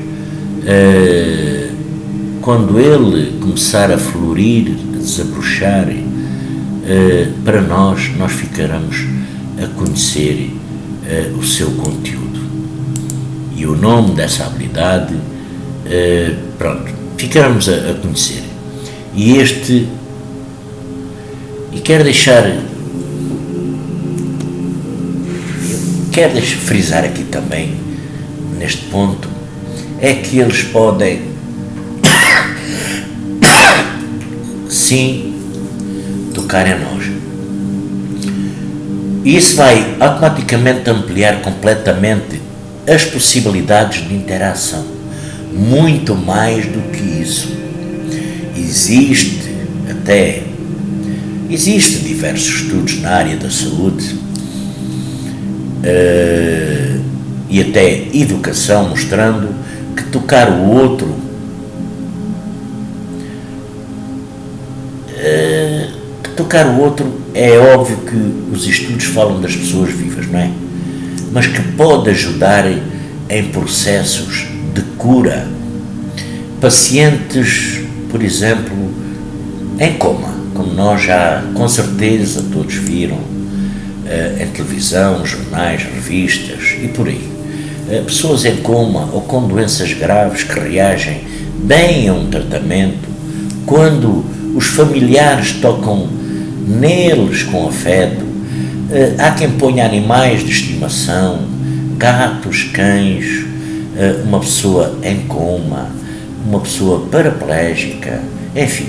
quando ele começar a florir, a desabrochar, para nós ficaremos a conhecer o seu conteúdo. E o nome dessa habilidade, ficaremos a conhecer. E quero frisar aqui também, neste ponto, é que eles podem, sim, tocar em nós. E isso vai automaticamente ampliar completamente as possibilidades de interação. Muito mais do que isso. Existem diversos estudos na área da saúde e até educação, mostrando que tocar o outro é óbvio que os estudos falam das pessoas vivas, não é? Mas que pode ajudar em processos de cura. Pacientes, por exemplo, em coma, como nós já com certeza todos viram em televisão, jornais, revistas e por aí. Pessoas em coma ou com doenças graves que reagem bem a um tratamento, quando os familiares tocam neles com afeto. Há quem ponha animais de estimação, gatos, cães, uma pessoa em coma, uma pessoa paraplégica, enfim,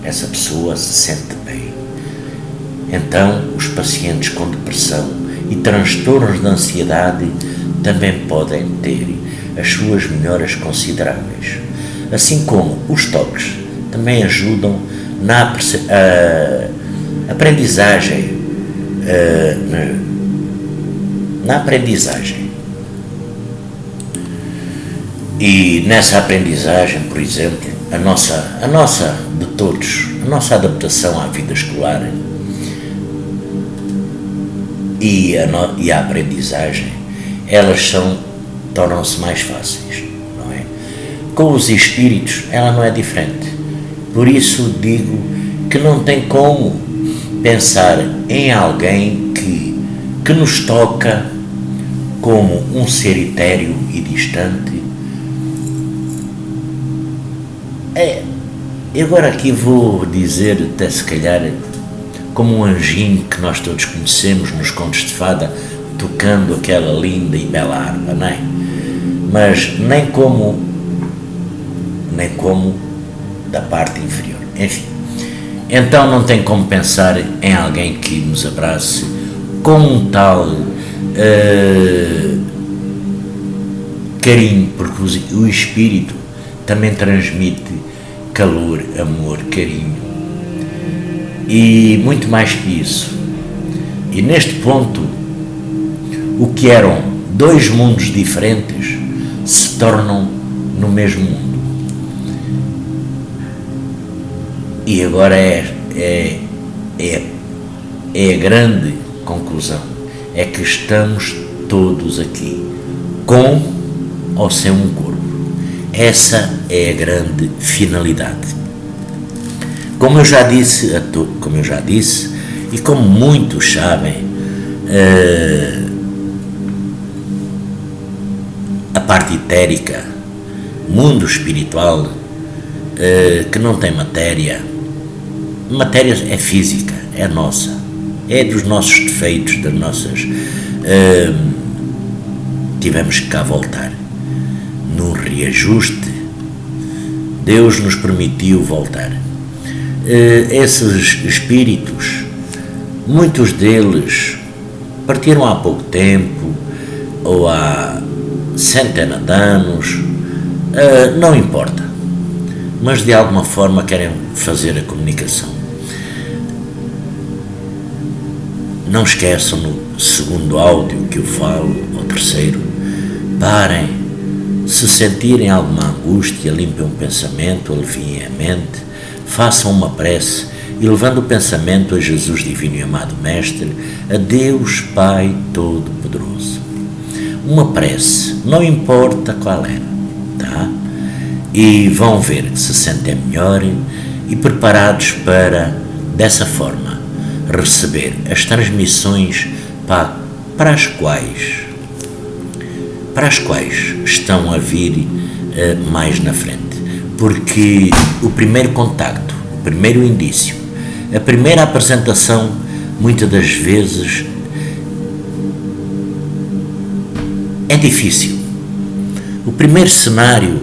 essa pessoa se sente bem. Então, os pacientes com depressão e transtornos de ansiedade também podem ter as suas melhoras consideráveis. Assim como os toques também ajudam na aprendizagem. E nessa aprendizagem, por exemplo, a nossa de todos, a nossa adaptação à vida escolar e a aprendizagem, elas tornam-se mais fáceis, não é? Com os espíritos, ela não é diferente. Por isso digo que não tem como pensar em alguém que nos toca como um ser etéreo e distante. E agora aqui vou dizer, até se calhar, como um anjinho que nós todos conhecemos nos contos de fada, tocando aquela linda e bela harpa, não é? Mas nem como da parte inferior. Enfim, então não tem como pensar em alguém que nos abrace com um tal carinho, porque o espírito também transmite calor, amor, carinho e muito mais que isso. E neste ponto, o que eram dois mundos diferentes se tornam no mesmo mundo. E agora é a grande conclusão, é que estamos todos aqui, com ou sem um corpo. Essa é a grande finalidade. Como eu já disse, e como muitos sabem, a parte etérica, mundo espiritual, que não tem matéria é física, é nossa, é dos nossos defeitos, das nossas... tivemos que cá voltar. Num reajuste, Deus nos permitiu voltar. Esses espíritos, muitos deles partiram há pouco tempo, ou há centenas de anos, não importa, mas de alguma forma querem fazer a comunicação. Não esqueçam no segundo áudio que eu falo, ou terceiro, parem, se sentirem alguma angústia, limpem o pensamento, aliviem a mente, façam uma prece e levando o pensamento a Jesus divino e amado Mestre, a Deus Pai Todo-Poderoso. Uma prece, não importa qual é, tá? E vão ver que se sentem melhor e preparados para, dessa forma, receber as transmissões para as quais estão a vir mais na frente. Porque o primeiro contacto, o primeiro indício, a primeira apresentação, muitas das vezes, é difícil. O primeiro cenário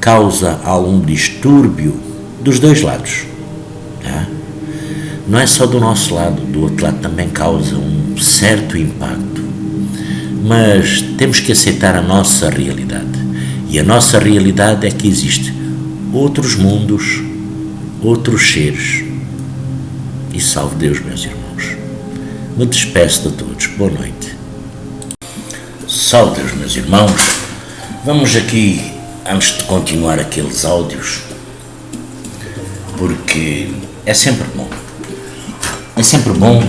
causa algum distúrbio dos dois lados. Tá? Não é só do nosso lado, do outro lado também causa um certo impacto. Mas temos que aceitar a nossa realidade. E a nossa realidade é que existe outros mundos, outros seres. E salve Deus, meus irmãos. Me despeço de todos. Boa noite. Salve Deus, meus irmãos. Vamos aqui, antes de continuar aqueles áudios, porque é sempre bom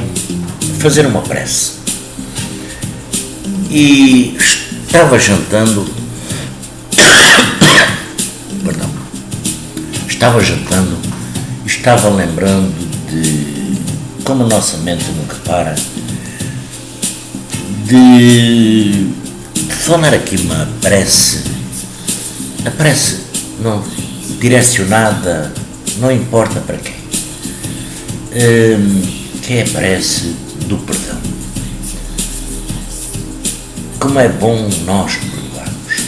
fazer uma prece. E estava jantando e estava lembrando de como a nossa mente nunca para de falar aqui uma prece, a prece não direcionada, não importa para quem, que é a prece do perdão. Como é bom nós perdoarmos.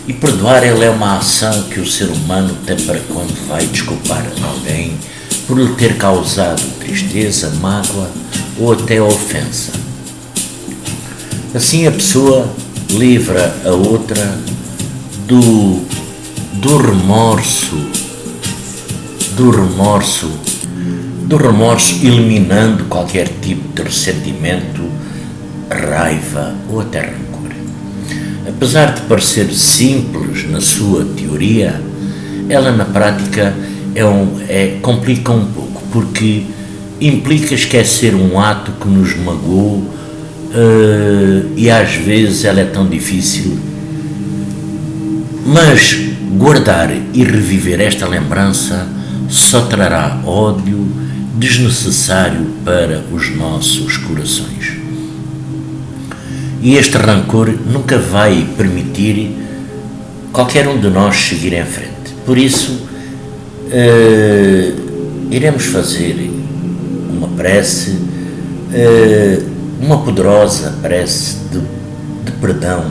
E perdoar, ele é uma ação que o ser humano tem para quando vai desculpar alguém, por lhe ter causado tristeza, mágoa ou até ofensa. Assim a pessoa livra a outra do remorso, eliminando qualquer tipo de ressentimento, raiva ou até rancor. Apesar de parecer simples na sua teoria, ela na prática complica um pouco, porque implica esquecer um ato que nos magoou, e às vezes ela é tão difícil, mas guardar e reviver esta lembrança só trará ódio desnecessário para os nossos corações. E este rancor nunca vai permitir qualquer um de nós seguir em frente. Por isso, iremos fazer uma prece, uma poderosa prece de perdão,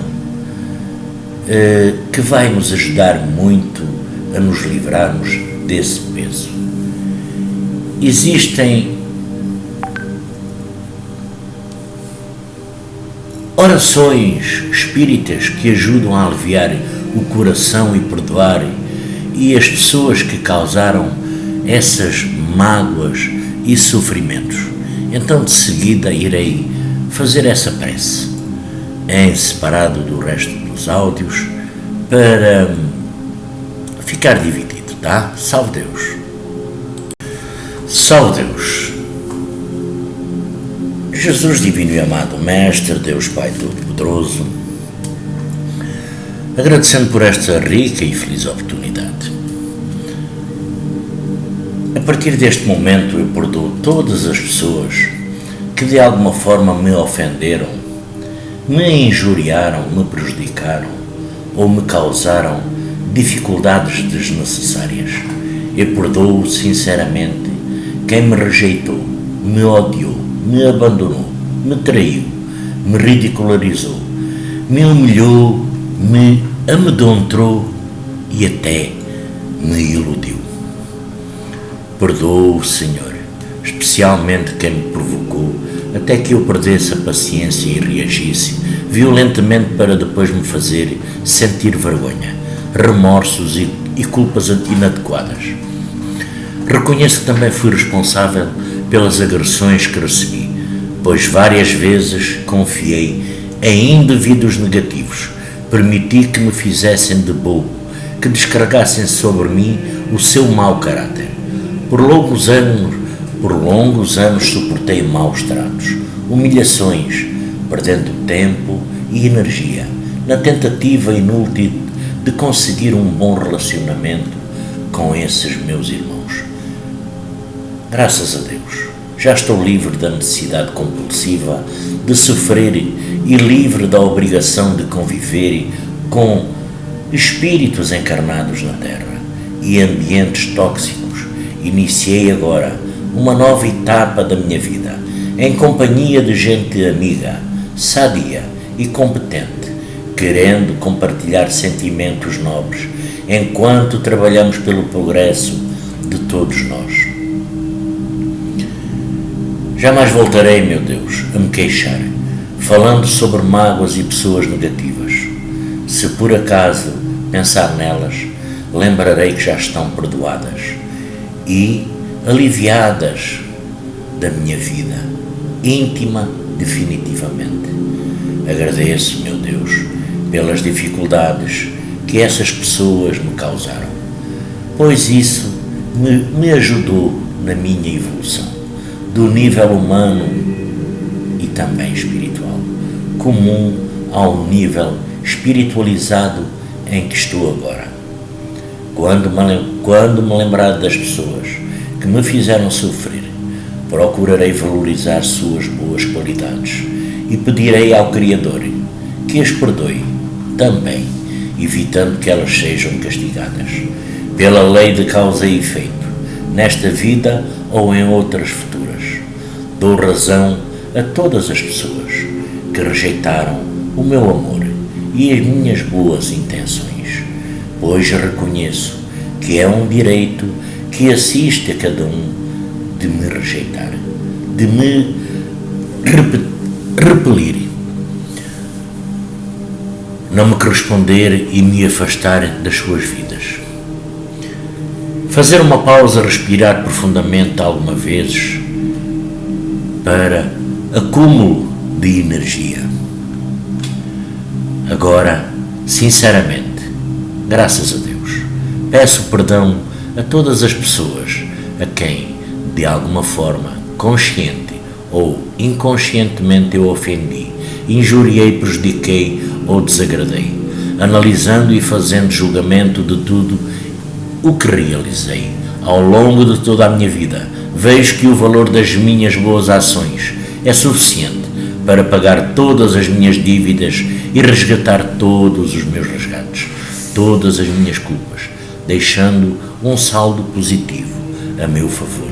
que vai nos ajudar muito a nos livrarmos desse peso. Existem orações espíritas que ajudam a aliviar o coração e perdoar, e as pessoas que causaram essas mágoas e sofrimentos. Então de seguida irei fazer essa prece em separado do resto dos áudios para ficar dividido, tá? Salve Deus! Salve Deus! Jesus divino e amado Mestre, Deus Pai Todo-Poderoso, agradecendo por esta rica e feliz oportunidade. A partir deste momento eu perdoo todas as pessoas que de alguma forma me ofenderam, me injuriaram, me prejudicaram ou me causaram dificuldades desnecessárias. Eu perdoo sinceramente quem me rejeitou, me odiou, me abandonou, me traiu, me ridicularizou, me humilhou, me amedrontou e até me iludiu. Perdoo, Senhor, especialmente quem me provocou, até que eu perdesse a paciência e reagisse violentamente para depois me fazer sentir vergonha, remorsos e culpas inadequadas. Reconheço que também fui responsável pelas agressões que recebi, pois várias vezes confiei em indivíduos negativos, permiti que me fizessem de bobo, que descarregassem sobre mim o seu mau caráter. Por longos anos suportei maus tratos, humilhações, perdendo tempo e energia na tentativa inútil de conseguir um bom relacionamento com esses meus irmãos. Graças a Deus, já estou livre da necessidade compulsiva de sofrer e livre da obrigação de conviver com espíritos encarnados na Terra e ambientes tóxicos. Iniciei agora uma nova etapa da minha vida, em companhia de gente amiga, sadia e competente, querendo compartilhar sentimentos nobres, enquanto trabalhamos pelo progresso de todos nós. Jamais voltarei, meu Deus, a me queixar, falando sobre mágoas e pessoas negativas. Se por acaso pensar nelas, lembrarei que já estão perdoadas e aliviadas da minha vida íntima definitivamente. Agradeço, meu Deus, pelas dificuldades que essas pessoas me causaram, pois isso me ajudou na minha evolução, do nível humano e também espiritual, comum ao nível espiritualizado em que estou agora. Quando me lembrar das pessoas que me fizeram sofrer, procurarei valorizar suas boas qualidades e pedirei ao Criador que as perdoe também, evitando que elas sejam castigadas pela lei de causa e efeito, nesta vida ou em outras futuras. Dou razão a todas as pessoas que rejeitaram o meu amor e as minhas boas intenções, pois reconheço que é um direito que assiste a cada um de me rejeitar, de me repelir, não me corresponder e me afastar das suas vidas. Fazer uma pausa, respirar profundamente algumas vezes para acúmulo de energia. Agora, sinceramente, graças a Deus, peço perdão a todas as pessoas a quem, de alguma forma, consciente ou inconscientemente eu ofendi, injuriei, prejudiquei ou desagradei, analisando e fazendo julgamento de tudo o que realizei. Ao longo de toda a minha vida, vejo que o valor das minhas boas ações é suficiente para pagar todas as minhas dívidas e resgatar todos os meus resgates, todas as minhas culpas, deixando um saldo positivo a meu favor.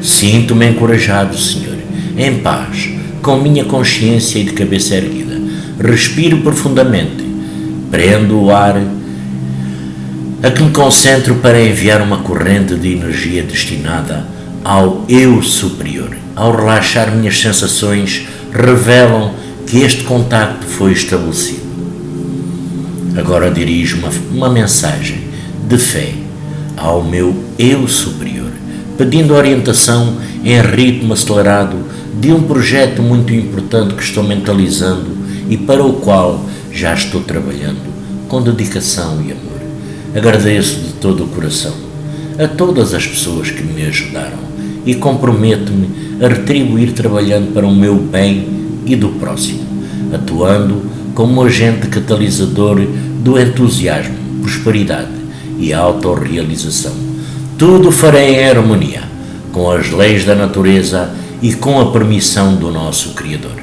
Sinto-me encorajado, Senhor, em paz, com minha consciência e de cabeça erguida. Respiro profundamente, prendo o ar a que me concentro para enviar uma corrente de energia destinada ao eu superior. Ao relaxar, minhas sensações revelam que este contacto foi estabelecido. Agora dirijo uma mensagem de fé ao meu eu superior, pedindo orientação em ritmo acelerado de um projeto muito importante que estou mentalizando e para o qual já estou trabalhando com dedicação e amor. Agradeço de todo o coração a todas as pessoas que me ajudaram e comprometo-me a retribuir trabalhando para o meu bem e do próximo, atuando como agente catalisador do entusiasmo, prosperidade e autorrealização. Tudo farei em harmonia com as leis da natureza e com a permissão do nosso Criador.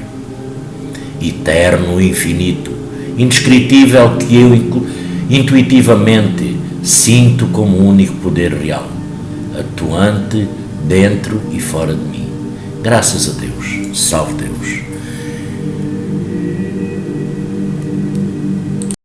Eterno, infinito, indescritível, que eu intuitivamente sinto como único poder real, atuante dentro e fora de mim. Graças a Deus. Salve Deus.